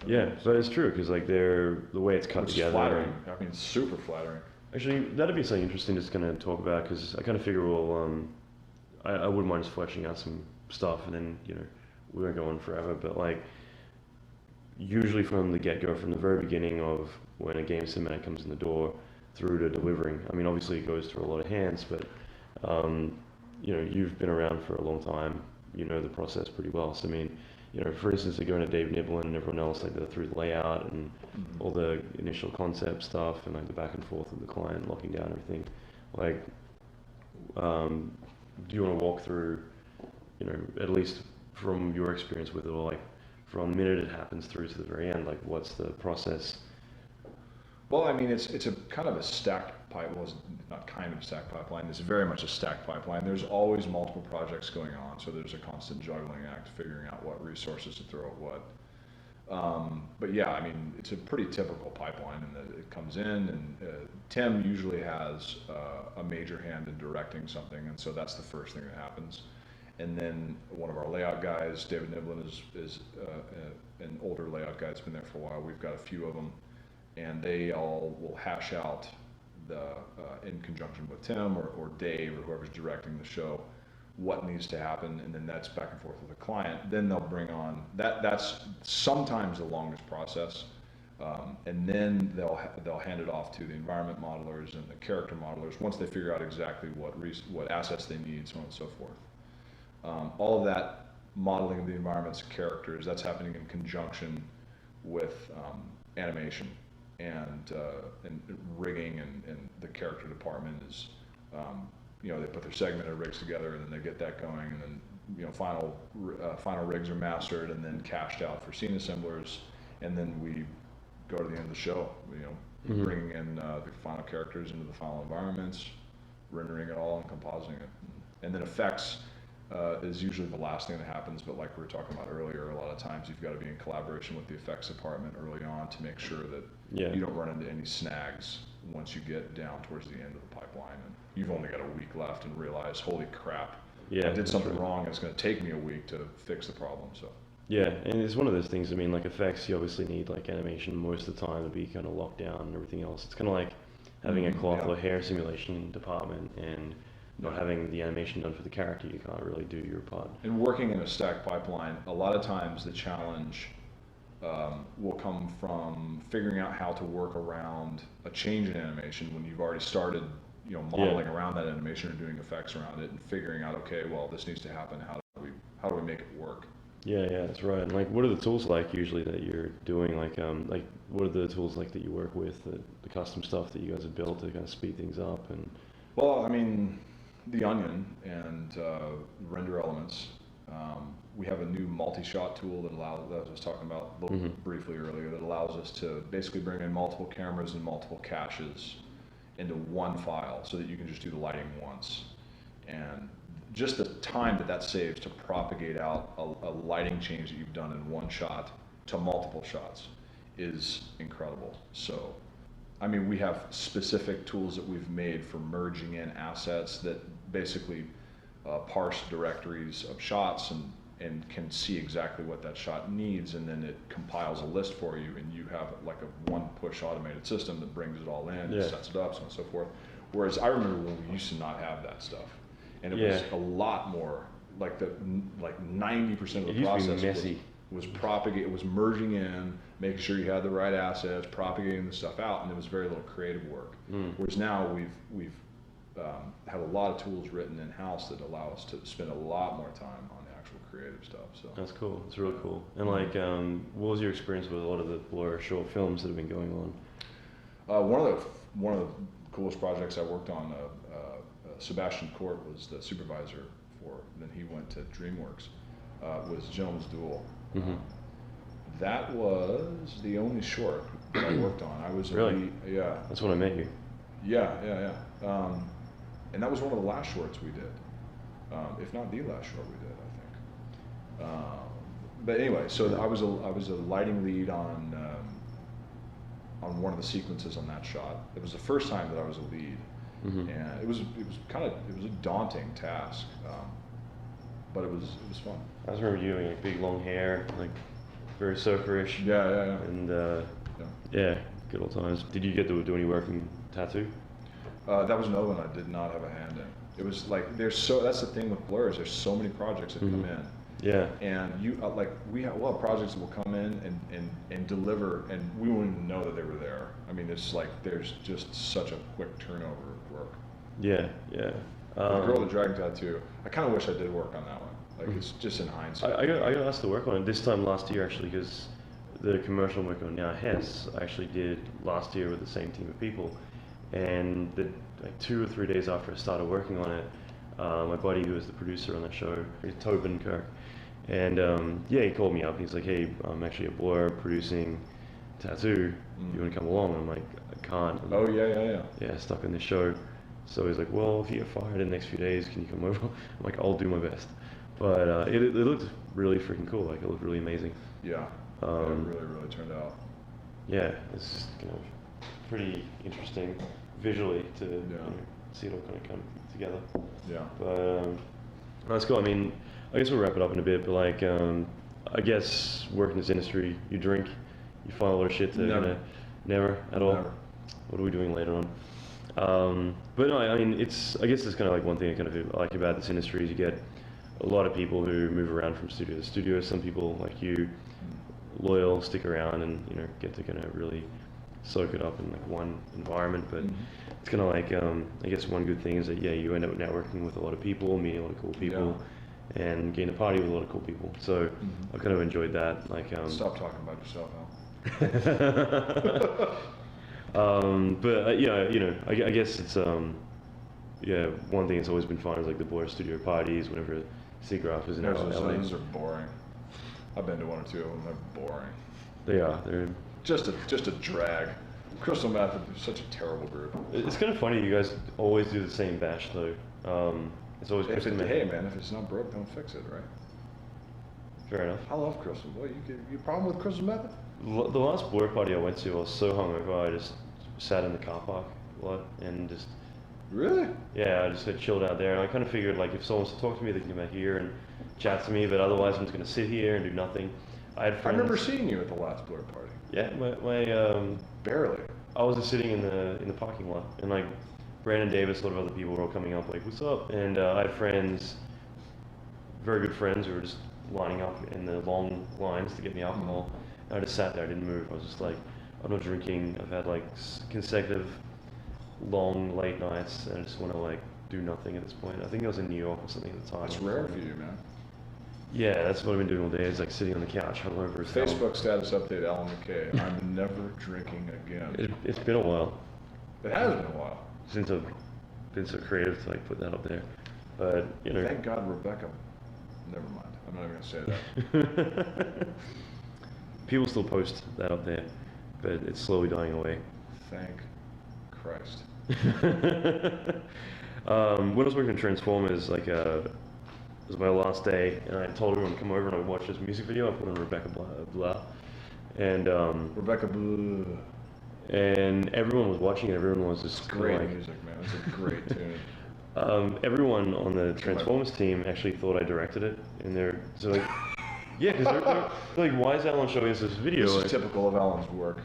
the yeah, films. but it's true because like the way it's cut Which is together. flattering. I mean, it's super flattering. Actually, that'd be something interesting just kind of talk about, because I kind of figure I wouldn't mind just fleshing out some stuff, and then we won't go on forever, but like usually from the get-go, from the very beginning of when a game cinematic comes in the door through to delivering. I mean, obviously it goes through a lot of hands, but you've been around for a long time. You know the process pretty well. So I mean, for instance, they're going to Dave Niblin and everyone else, like they're through the layout and all the initial concept stuff, and like the back and forth with the client, locking down everything. Like, do you want to walk through, at least from your experience with it, or like from the minute it happens through to the very end, like what's the process? Well, I mean, it's a kind of a stacked pipeline. Well, it's not kind of a stacked pipeline. It's very much a stacked pipeline. There's always multiple projects going on, so there's a constant juggling act, figuring out what resources to throw at what. But yeah, I mean, it's a pretty typical pipeline in that it comes in, and Tim usually has a major hand in directing something, and so that's the first thing that happens. And then one of our layout guys, David Niblin, is an older layout guy that's been there for a while. We've got a few of them, and they all will hash out in conjunction with Tim or Dave or whoever's directing the show, what needs to happen, and then that's back and forth with the client. Then they'll bring on that's sometimes the longest process, and then they'll hand it off to the environment modelers and the character modelers once they figure out exactly what assets they need, so on and so forth. All of that modeling of the environments, characters, that's happening in conjunction with animation and rigging, and the character department is they put their segmented rigs together, and then they get that going, and then final rigs are mastered and then cashed out for scene assemblers, and then we go to the end of the show, bringing in the final characters into the final environments, rendering it all and compositing it, and then effects is usually the last thing that happens. But like we were talking about earlier, a lot of times you've got to be in collaboration with the effects department early on to make sure that you don't run into any snags once you get down towards the end of the pipeline and you've only got a week left and realize, holy crap, I did something wrong. It's going to take me a week to fix the problem. So yeah, and it's one of those things. I mean, like effects, you obviously need like animation most of the time to be kind of locked down and everything else. It's kind of like having a cloth or hair simulation department and not having the animation done for the character. You can't really do your part. And working in a stacked pipeline, a lot of times the challenge will come from figuring out how to work around a change in animation when you've already started modeling around that animation or doing effects around it, and figuring out, okay, well, this needs to happen. How do we make it work? Yeah, that's right. And like, what are the tools like usually that you're doing? Like what are the tools like that you work with, the custom stuff that you guys have built to kind of speed things up? And well, I mean, the Onion and render elements. We have a new multi-shot tool that allows, that I was talking about a little briefly earlier, that allows us to basically bring in multiple cameras and multiple caches into one file so that you can just do the lighting once. And just the time that saves to propagate out a lighting change that you've done in one shot to multiple shots is incredible. So I mean, we have specific tools that we've made for merging in assets that basically parse directories of shots and can see exactly what that shot needs, and then it compiles a list for you, and you have like a one push automated system that brings it all in, and sets it up, so on and so forth. Whereas I remember when we used to not have that stuff, and it was a lot more like 90% of the process was propagate. It was merging in, making sure you had the right assets, propagating the stuff out, and there was very little creative work. Whereas now we've have a lot of tools written in house that allow us to spend a lot more time on the actual creative stuff. So that's cool. It's really cool. And like, what was your experience with a lot of the Blur short films that have been going on? One of the coolest projects I worked on, Sebastian Court was the supervisor for. Then he went to DreamWorks. Was Jones Duel. That was the only short that I worked on. I was really? Yeah. That's when I met you. Yeah. And that was one of the last shorts we did, if not the last short we did, I think. But anyway, so I was a lighting lead on one of the sequences on that shot. It was the first time that I was a lead, and it was a daunting task, but it was fun. I just remember you having like big long hair, like very surferish. Yeah. And yeah, good old times. Did you get to do any work in tattoo? That was another one I did not have a hand in. It was like that's the thing with Blur is there's so many projects that come in. Yeah. And we have a lot of projects that will come in and deliver, and we won't even know that they were there. I mean, it's like there's just such a quick turnover of work. Yeah. The Girl with the Dragon Tattoo, I kind of wish I did work on that one. Like it's just in hindsight. I got asked to work on it this time last year actually, because the commercial I'm working on now, Hess, I actually did last year with the same team of people. And like 2 or 3 days after I started working on it, my buddy who was the producer on that show, Tobin Kirk, and he called me up and he's like, hey, I'm actually at Blur producing Tattoo, you want to come along? And I'm like, I can't. Yeah, stuck in this show. So he's like, well, if you get fired in the next few days, can you come over? I'm like, I'll do my best. But it looked really freaking cool, like it looked really amazing. Yeah, it really turned out. Yeah, it's just kind of pretty interesting visually to see it all kind of come together. Yeah. But that's cool. I mean, I guess we'll wrap it up in a bit. But like, I guess working in this industry, you drink, you find a lot of shit to never at all. Never. What are we doing later on? But no, I mean, I guess it's kind of like one thing I kind of like about this industry is you get a lot of people who move around from studio to studio. Some people like you, loyal, stick around and get to kind of really soak it up in like one environment. But it's kind of like I guess one good thing is that you end up networking with a lot of people, meeting a lot of cool people, and getting to party with a lot of cool people. So I kind of enjoyed that. Like stop talking about yourself, Al. But I guess it's one thing that's always been fun is like the Blur studio parties whenever SIGGRAPH is in LA. Those are boring. I've been to one or two of them. They're boring. They are. They're just a drag. Crystal Meth is such a terrible group. It's kind of funny you guys always do the same bash though. It's always Crystal Meth. Hey man, if it's not broke, don't fix it, right? Fair enough. I love Crystal. Boy, you problem with Crystal Meth? The last Blur party I went to, I was so hungover I just sat in the car park a lot and just. Really? Yeah, I just got chilled out there, and I kind of figured like if someone wants to talk to me, they can come out here and chat to me. But otherwise, I'm just gonna sit here and do nothing. I had friends. I remember seeing you at the last Blur party. Yeah, my barely. I was just sitting in the parking lot, and like Brandon Davis, a lot of other people were all coming up like, "What's up?" And I had friends, very good friends, who were just lining up in the long lines to get me alcohol. And I just sat there, I didn't move. I was just like, I'm not drinking. I've had like consecutive long late nights, and I just want to like do nothing at this point. I think I was in New York or something at the time. That's rare for you, man. Yeah, that's what I've been doing all day. Is like sitting on the couch, hungover. Facebook status update: Allan McKay. I'm never drinking again. It's been a while. It has been a while since I've been so creative to like put that up there. But thank God Rebecca. Never mind. I'm not even gonna say that. People still post that up there, but it's slowly dying away. Thank Christ. When I was working on Transformers, like it was my last day, and I told everyone to come over and I would watch this music video. I put on Rebecca Blah, and Rebecca Blah. and everyone was watching it. Everyone was just Great like, music, man. It's a great tune. everyone on the Transformers team actually thought I directed it, and they're so like, yeah, because they're like, why is Allan showing us this video? This like, is typical of Allan's work.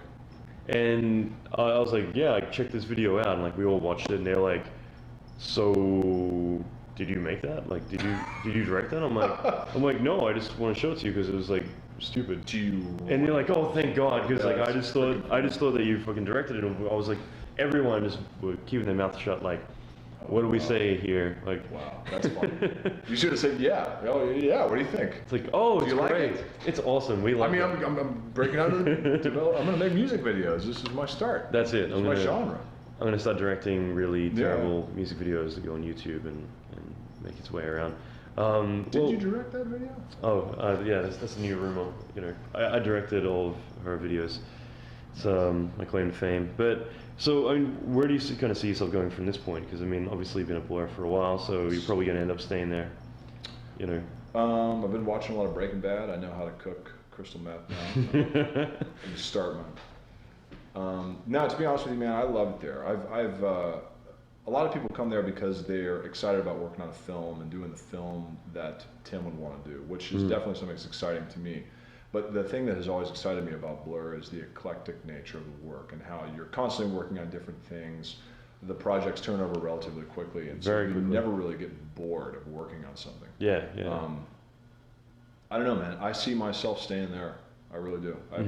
And I was like, yeah, like, check this video out, and like we all watched it, and they're like, so did you make that? Like, did you direct that? I'm like, no, I just want to show it to you because it was like stupid. And they're like, oh, thank God, because like I just thought that you fucking directed it. And I was like, everyone just were keeping their mouth shut, like, what do we say here? Like, wow, that's funny. You should have said, yeah. Oh, yeah. What do you think? It's like, oh, it's do you great. like it? It's awesome. We like. I mean, I'm breaking out of the I'm gonna make music videos. This is my start. That's it. This is my genre. I'm gonna start directing really terrible music videos that go on YouTube and make its way around. Did you direct that video? Oh, yeah, that's a new rumor. You know, I directed all of her videos. It's my claim to fame. But so, I mean, where do you kind of see yourself going from this point? Because I mean, obviously you've been a Blur for a while, so you're probably gonna end up staying there. You know. I've been watching a lot of Breaking Bad. I know how to cook crystal meth now. And start mine. No, to be honest with you, man, I love it there. I've a lot of people come there because they're excited about working on a film and doing the film that Tim would want to do, which is definitely something that's exciting to me. But the thing that has always excited me about Blur is the eclectic nature of the work and how you're constantly working on different things. The projects turn over relatively quickly, and so you never really get bored of working on something. Yeah. I don't know, man. I see myself staying there. I really do. I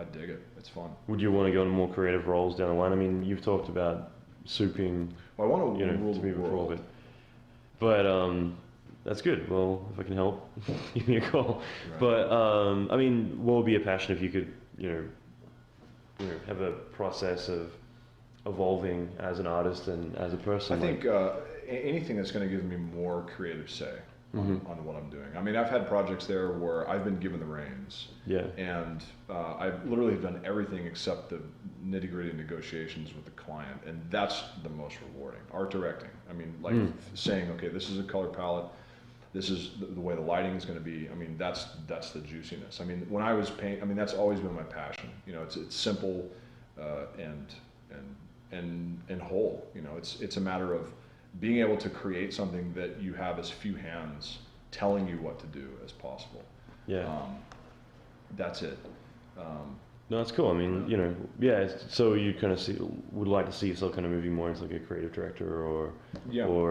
dig it. It's fun. Would you want to go into more creative roles down the line? I mean, you've talked about souping. Well, I want to rule the world. But that's good. Well, if I can help, give me a call. Right. But I mean, what would be a passion if you could, have a process of evolving as an artist and as a person? I think anything that's going to give me more creative say on what I'm doing. I mean, I've had projects there where I've been given the reins. Yeah. And I've literally done everything except the nitty-gritty negotiations with the client, and that's the most rewarding. Art directing. I mean, like saying, okay, this is a color palette. This is the way the lighting is going to be. I mean, that's the juiciness. I mean, when I was painting, I mean, that's always been my passion. You know, it's simple and whole. You know, it's a matter of being able to create something that you have as few hands telling you what to do as possible. Yeah. That's it. No, that's cool. I mean, so you kind of would like to see yourself kind of moving more into like a creative director or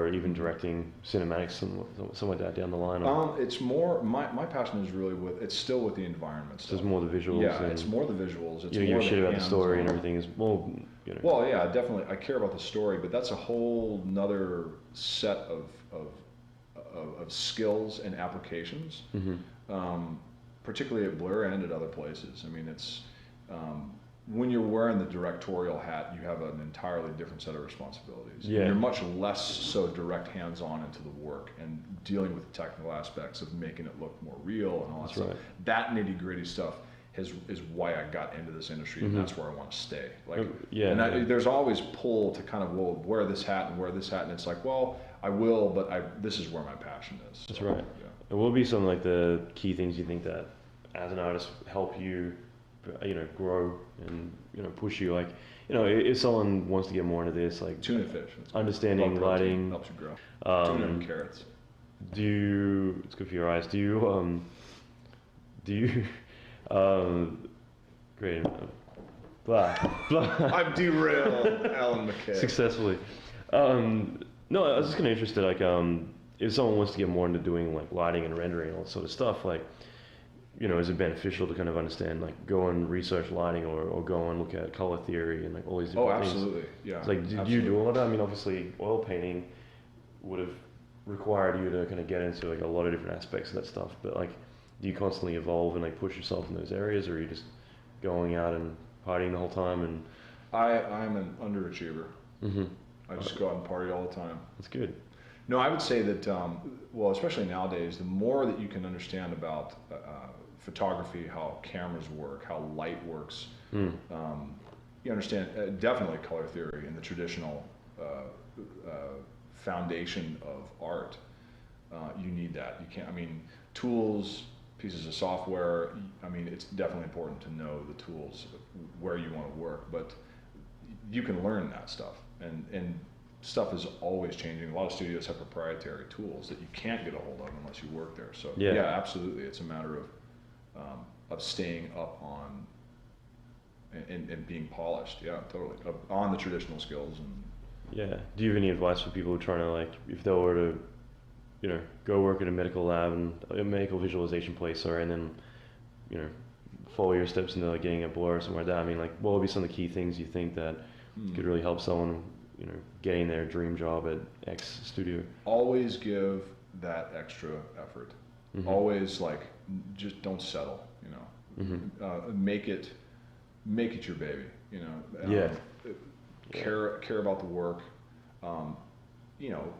even directing cinematics, something like that down the line. It's more, my passion is really it's still with the environment stuff. So it's more the visuals. Yeah, it's more the visuals. It's more your shit about the story and everything is more, Well, yeah, definitely. I care about the story, but that's a whole nother set of skills and applications. Particularly at Blur and at other places. I mean, it's when you're wearing the directorial hat, you have an entirely different set of responsibilities. Yeah. You're much less so direct hands-on into the work and dealing with the technical aspects of making it look more real and all that stuff. Right. That nitty-gritty stuff is why I got into this industry, and that's where I want to stay. Like, there's always pull to kind of, well, wear this hat and wear this hat, and it's like, well, I will, but this is where my passion is. That's right. Yeah. And what would be some like the key things you think that as an artist help you, grow and push you? Like, if someone wants to get more into this, like tuna fish, understanding lighting helps you grow. Tuna and carrots. It's good for your eyes. Do you great. Blah. I'm derailed, Allan McKay. Successfully. No, I was just kind of interested, like, if someone wants to get more into doing like lighting and rendering and all that sort of stuff, like, is it beneficial to kind of understand, like, go and research lighting or go and look at color theory and like all these different things? Absolutely, yeah. It's like, did you do all of that? I mean, obviously, oil painting would have required you to kind of get into like a lot of different aspects of that stuff, but like, do you constantly evolve and like push yourself in those areas, or are you just going out and partying the whole time? And I'm an underachiever. I just go out and party all the time. That's good. No, I would say that, well, especially nowadays, the more that you can understand about photography, how cameras work, how light works, you understand definitely color theory and the traditional foundation of art. You need that. You can't, I mean, tools, pieces of software, I mean, it's definitely important to know the tools, where you want to work, but you can learn that stuff, and stuff is always changing. A lot of studios have proprietary tools that you can't get a hold of unless you work there. So yeah, absolutely, it's a matter of staying up on and being polished. Yeah, totally, on the traditional skills. And yeah, do you have any advice for people who are trying to, like, if they were to, you know, go work in a medical lab and a medical visualization place, and then, you know, follow your steps into like getting a blur or something like that? I mean, like, what would be some of the key things you think that could really help someone, you know, getting their dream job at X studio? Always give that extra effort. Mm-hmm. Always, like, just don't settle. You know, mm-hmm. Make it your baby. You know, yeah. Care about the work. You know,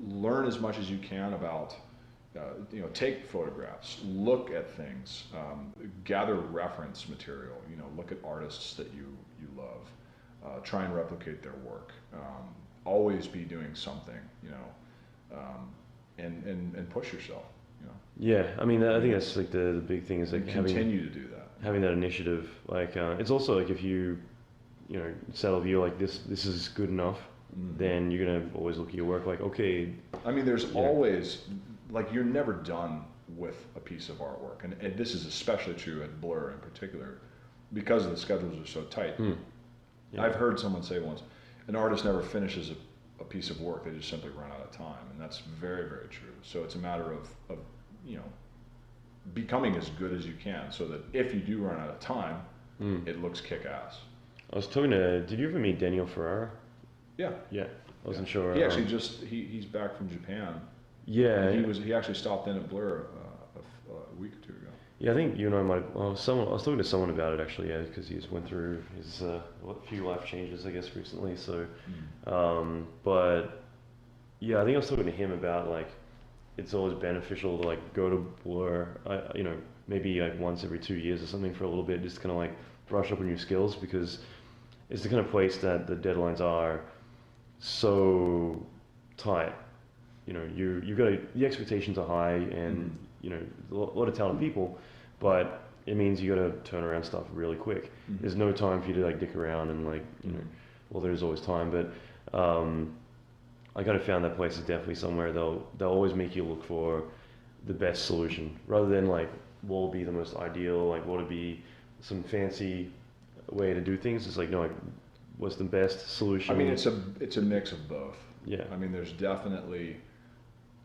learn as much as you can about. You know, take photographs, look at things, gather reference material. You know, look at artists that you love, try and replicate their work. Always be doing something. You know, and push yourself. You know. Yeah, I mean, I think that's like the big thing is like continue to do that. Having that initiative. Like, it's also like if you know, settle view like this is good enough, then you're gonna always look at your work like, okay. I mean, there's always. Like, you're never done with a piece of artwork, and this is especially true at Blur in particular, because the schedules are so tight. Yeah. I've heard someone say once, an artist never finishes a piece of work; they just simply run out of time, and that's very, very true. So it's a matter of you know, becoming as good as you can, so that if you do run out of time, it looks kick-ass. I was talking to. Did you ever meet Daniel Ferrara? Yeah. Yeah. I wasn't sure. He actually he's back from Japan. Yeah, he actually stopped in at Blur a week or two ago. Yeah, I think you and I might. I was talking to someone about it actually, yeah, because he just went through his few life changes, I guess, recently. So, but yeah, I think I was talking to him about, like, it's always beneficial to, like, go to Blur, you know, maybe like once every 2 years or something for a little bit, just kind of like brush up on your skills, because it's the kind of place that the deadlines are so tight. You know, you've got the expectations are high, and you know, a lot of talented people, but it means you got to turn around stuff really quick. There's no time for you to, like, dick around and, like, you know, well, there's always time, but I kind of found that place is definitely somewhere they'll always make you look for the best solution, rather than like what will be the most ideal, like what would be some fancy way to do things. It's like, no, like, what's the best solution? I mean, it's a mix of both. Yeah. I mean, there's definitely,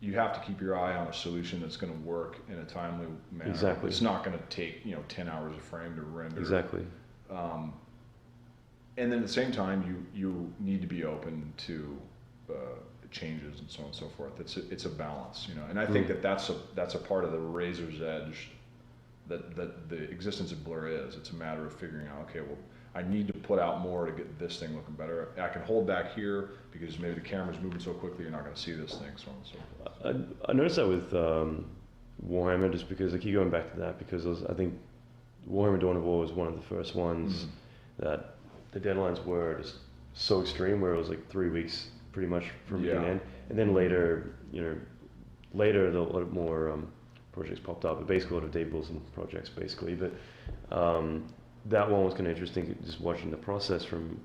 you have to keep your eye on a solution that's going to work in a timely manner. Exactly. It's not going to take, you know, 10 hours of frame to render. Exactly. And then at the same time, you need to be open to changes and so on and so forth. It's a balance, you know. And I think that's a part of the razor's edge that the existence of Blur is. It's a matter of figuring out, okay, well, I need to put out more to get this thing looking better. I can hold back here because maybe the camera's moving so quickly you're not going to see this thing, so on and so forth. I noticed that with Warhammer, just because I keep going back to that, because I think Warhammer Dawn of War was one of the first ones that the deadlines were just so extreme, where it was like 3 weeks pretty much from beginning to end. And then later, you know, a lot more projects popped up, but basically a lot of Dave Wilson projects, basically. But that one was kind of interesting, just watching the process from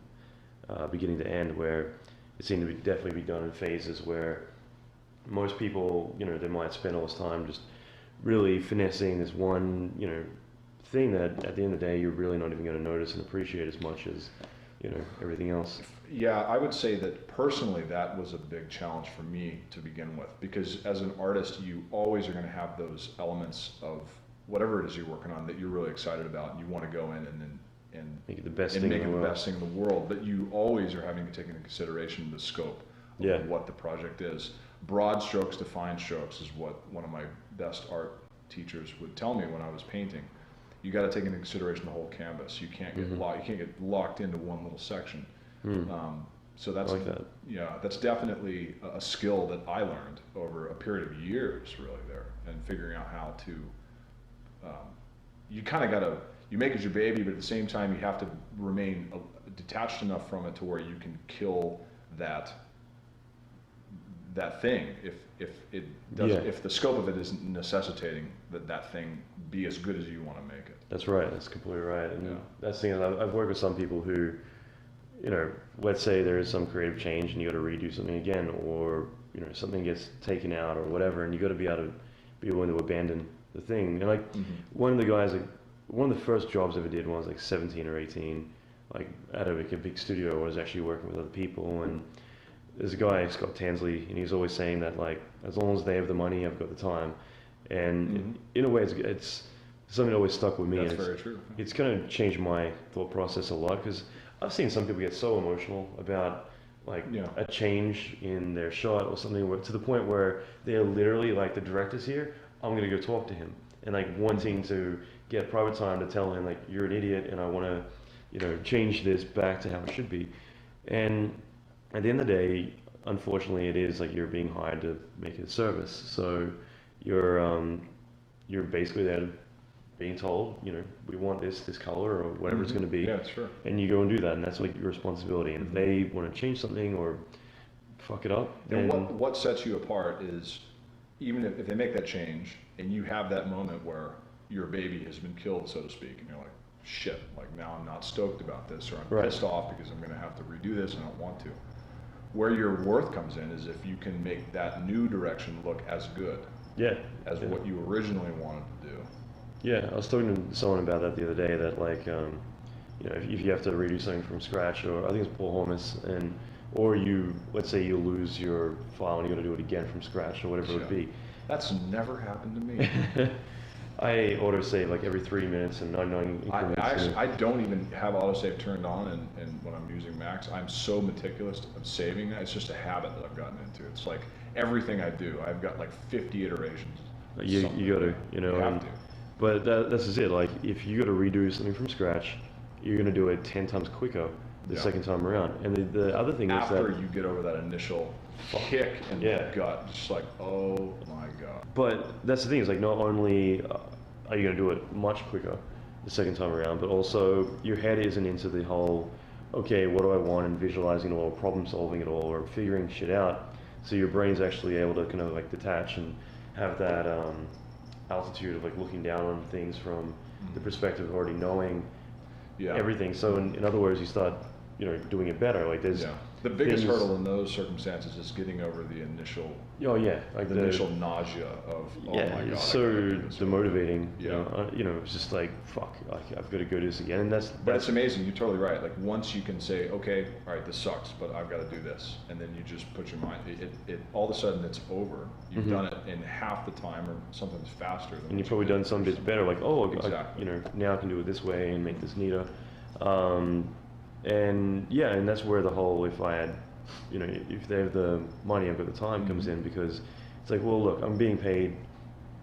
beginning to end, where it seemed to definitely be done in phases, where most people, you know, they might spend all this time just really finessing this one, you know, thing that at the end of the day you're really not even going to notice and appreciate as much as, you know, everything else. Yeah, I would say that personally that was a big challenge for me to begin with, because as an artist you always are going to have those elements of whatever it is you're working on that you're really excited about, and you want to go in and make it the best and thing make in it the the world. best thing in the world. But you always are having to take into consideration the scope of what the project is. Broad strokes to fine strokes is what one of my best art teachers would tell me when I was painting. You got to take into consideration the whole canvas. You can't get locked into one little section. So that's, I like that. Yeah, that's definitely a skill that I learned over a period of years, really, there, and figuring out how to. You kind of got to, you make it your baby, but at the same time you have to remain detached enough from it to where you can kill that thing if the scope of it isn't necessitating that thing be as good as you want to make it. That's right. That's completely right. And that's the thing. I've worked with some people who, you know, let's say there is some creative change and you got to redo something again, or you know, something gets taken out or whatever, and you got to be able to be willing to abandon the thing. And like one of the guys, like one of the first jobs I ever did when I was like 17 or 18, like at a big studio, I was actually working with other people, and there's a guy, Scott Tansley, and he's always saying that like, as long as they have the money, I've got the time. And in a way, it's something that always stuck with me. That's very true. It's kind of changed my thought process a lot, because I've seen some people get so emotional about like a change in their shot or something, to the point where they're literally like, the director's here, I'm gonna go talk to him, and like wanting to get private time to tell him like, you're an idiot and I want to, you know, change this back to how it should be. And at the end of the day, unfortunately, it is like you're being hired to make a service, so you're basically there being told, you know, we want this color or whatever it's going to be. Yeah, sure. And you go and do that, and that's like your responsibility. And if they want to change something or fuck it up, then what sets you apart is, even if they make that change and you have that moment where your baby has been killed, so to speak, and you're like, shit, like now I'm not stoked about this, or I'm pissed off because I'm going to have to redo this and I don't want to. Where your worth comes in is if you can make that new direction look as good as what you originally wanted to do. Yeah, I was talking to someone about that the other day, that like, you know, if you have to redo something from scratch, or I think it's Paul Holmes, or let's say you lose your file and you got to do it again from scratch or whatever it would be. That's never happened to me. I autosave like every 3 minutes and 99 increments. I don't even have autosave turned on, and when I'm using Macs, I'm so meticulous of saving that. It's just a habit that I've gotten into. It's like everything I do, I've got like 50 iterations. You got to, you know. You have to. But that's just it. Like, if you got to redo something from scratch, you're going to do it 10 times quicker the second time around. And the other thing is that after you get over that initial kick and gut, just like, oh my god. But that's the thing, is like, not only are you going to do it much quicker the second time around, but also your head isn't into the whole, okay, what do I want, and visualizing it all, problem solving it all, or figuring shit out. So your brain's actually able to kind of like detach and have that altitude of like looking down on things from the perspective of already knowing everything. So in other words, you start, you know, doing it better. Like there's the biggest hurdle in those circumstances is getting over the initial like the initial nausea of my god, it's so demotivating. You know, it's just like, fuck, I've got to go do this again. And that's it's amazing. You're totally right. Like once you can say, okay, all right, this sucks, but I've got to do this, and then you just put your mind. It all of a sudden it's over. You've done it in half the time, or sometimes faster. And you've probably done some bits better. Like, you know, now I can do it this way and make this neater. And that's where the whole, if I had, you know, if they have the money, I've got the time, comes in, because it's like, well, look, I'm being paid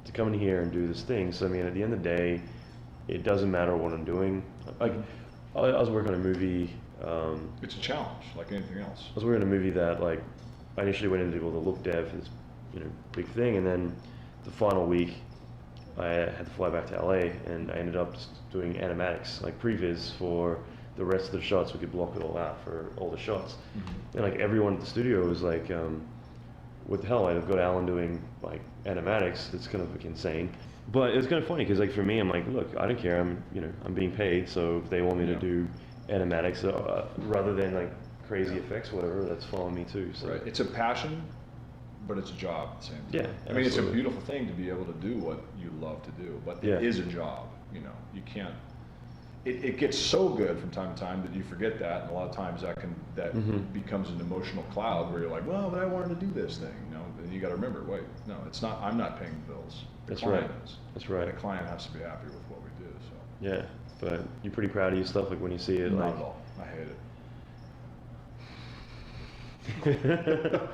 to come in here and do this thing. So I mean, at the end of the day, it doesn't matter what I'm doing. Like, I was working on a movie. It's a challenge, like anything else. I was working on a movie that, like, I initially went into all the look dev, this, you know, big thing, and then the final week, I had to fly back to LA, and I ended up just doing animatics, like previs for the rest of the shots. We could block it all out for all the shots. And like everyone at the studio was like, what the hell, I've got Allan doing like animatics. It's kind of like insane. But it's kind of funny, because like for me, I'm like, look, I don't care, I'm being paid, so if they want me to do animatics, rather than like crazy effects, whatever, that's fine me too. So. Right. It's a passion, but it's a job at the same time. Yeah, I mean, it's a beautiful thing to be able to do what you love to do, but it is a job. You know, you can't. It gets so good from time to time that you forget that, and a lot of times that becomes an emotional cloud where you're like, well, but I wanted to do this thing. You know, and you got to remember, wait, no, it's not. I'm not paying the bills. That's right. That's right. The client has to be happy with what we do. So. Yeah, but you're pretty proud of your stuff, like when you see it. Not like, at all. I hate it.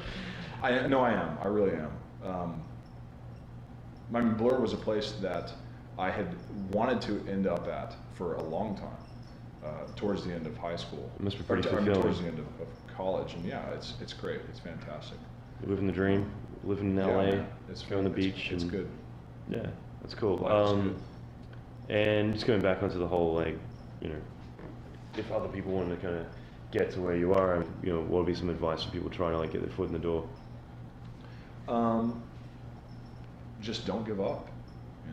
I am. I really am. I mean, Blur was a place that I had wanted to end up at for a long time, towards the end of high school. It must be pretty fulfilling. Towards the end of college, and it's great. It's fantastic. Living the dream, living in LA, going on the beach. It's good. Yeah, that's cool. Good. And just going back onto the whole, like, you know, if other people wanted to kind of get to where you are, you know, what would be some advice for people trying to like get their foot in the door? Just don't give up.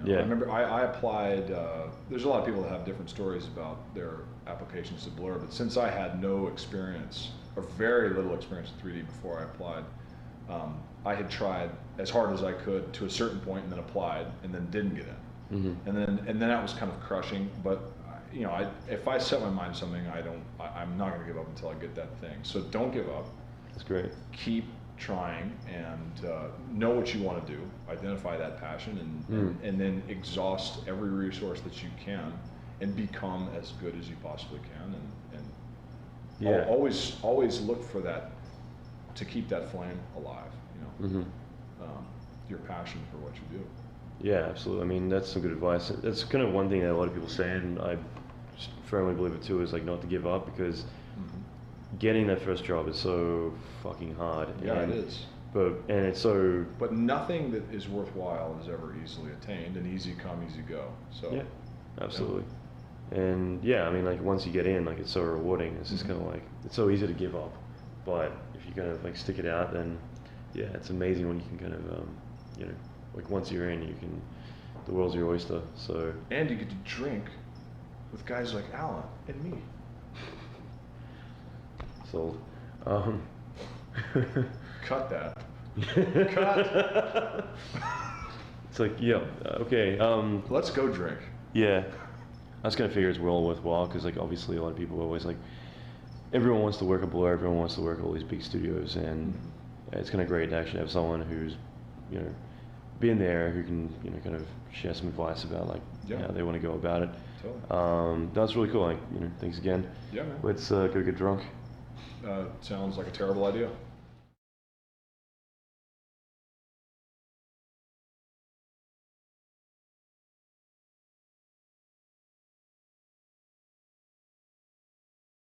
You know? I remember I applied. There's a lot of people that have different stories about their applications to Blur, but since I had no experience or very little experience in 3D before I applied, I had tried as hard as I could to a certain point and then applied and then didn't get in. And then that was kind of crushing. But you know, if I set my mind to something, I'm not going to give up until I get that thing. So don't give up. That's great. Keep trying and know what you want to do. Identify that passion and then exhaust every resource that you can and become as good as you possibly can. And always look for that, to keep that flame alive. You know, your passion for what you do. Yeah, absolutely. I mean, that's some good advice. That's kind of one thing that a lot of people say, and I firmly believe it too, is like not to give up, because getting that first job is so fucking hard. Yeah, it is. But nothing that is worthwhile is ever easily attained, and easy come, easy go. So yeah, absolutely. And yeah, I mean, like once you get in, like it's so rewarding. It's just kind of like, it's so easy to give up, but if you kind of like stick it out, then yeah, it's amazing when you can kind of you know, like once you're in, the world's your oyster. So and you get to drink with guys like Allan and me. Sold. Cut that. Cut. It's like, yeah, okay. Let's go drink. Yeah, I was kind of figure it's well worthwhile, because like obviously a lot of people are always like, everyone wants to work at Blur, everyone wants to work at all these big studios, and it's kind of great to actually have someone who's, you know, been there, who can, you know, kind of share some advice about like how they want to go about it. Totally. That's really cool. Like, you know, thanks again. Yeah, man. Let's go get drunk. Sounds like a terrible idea.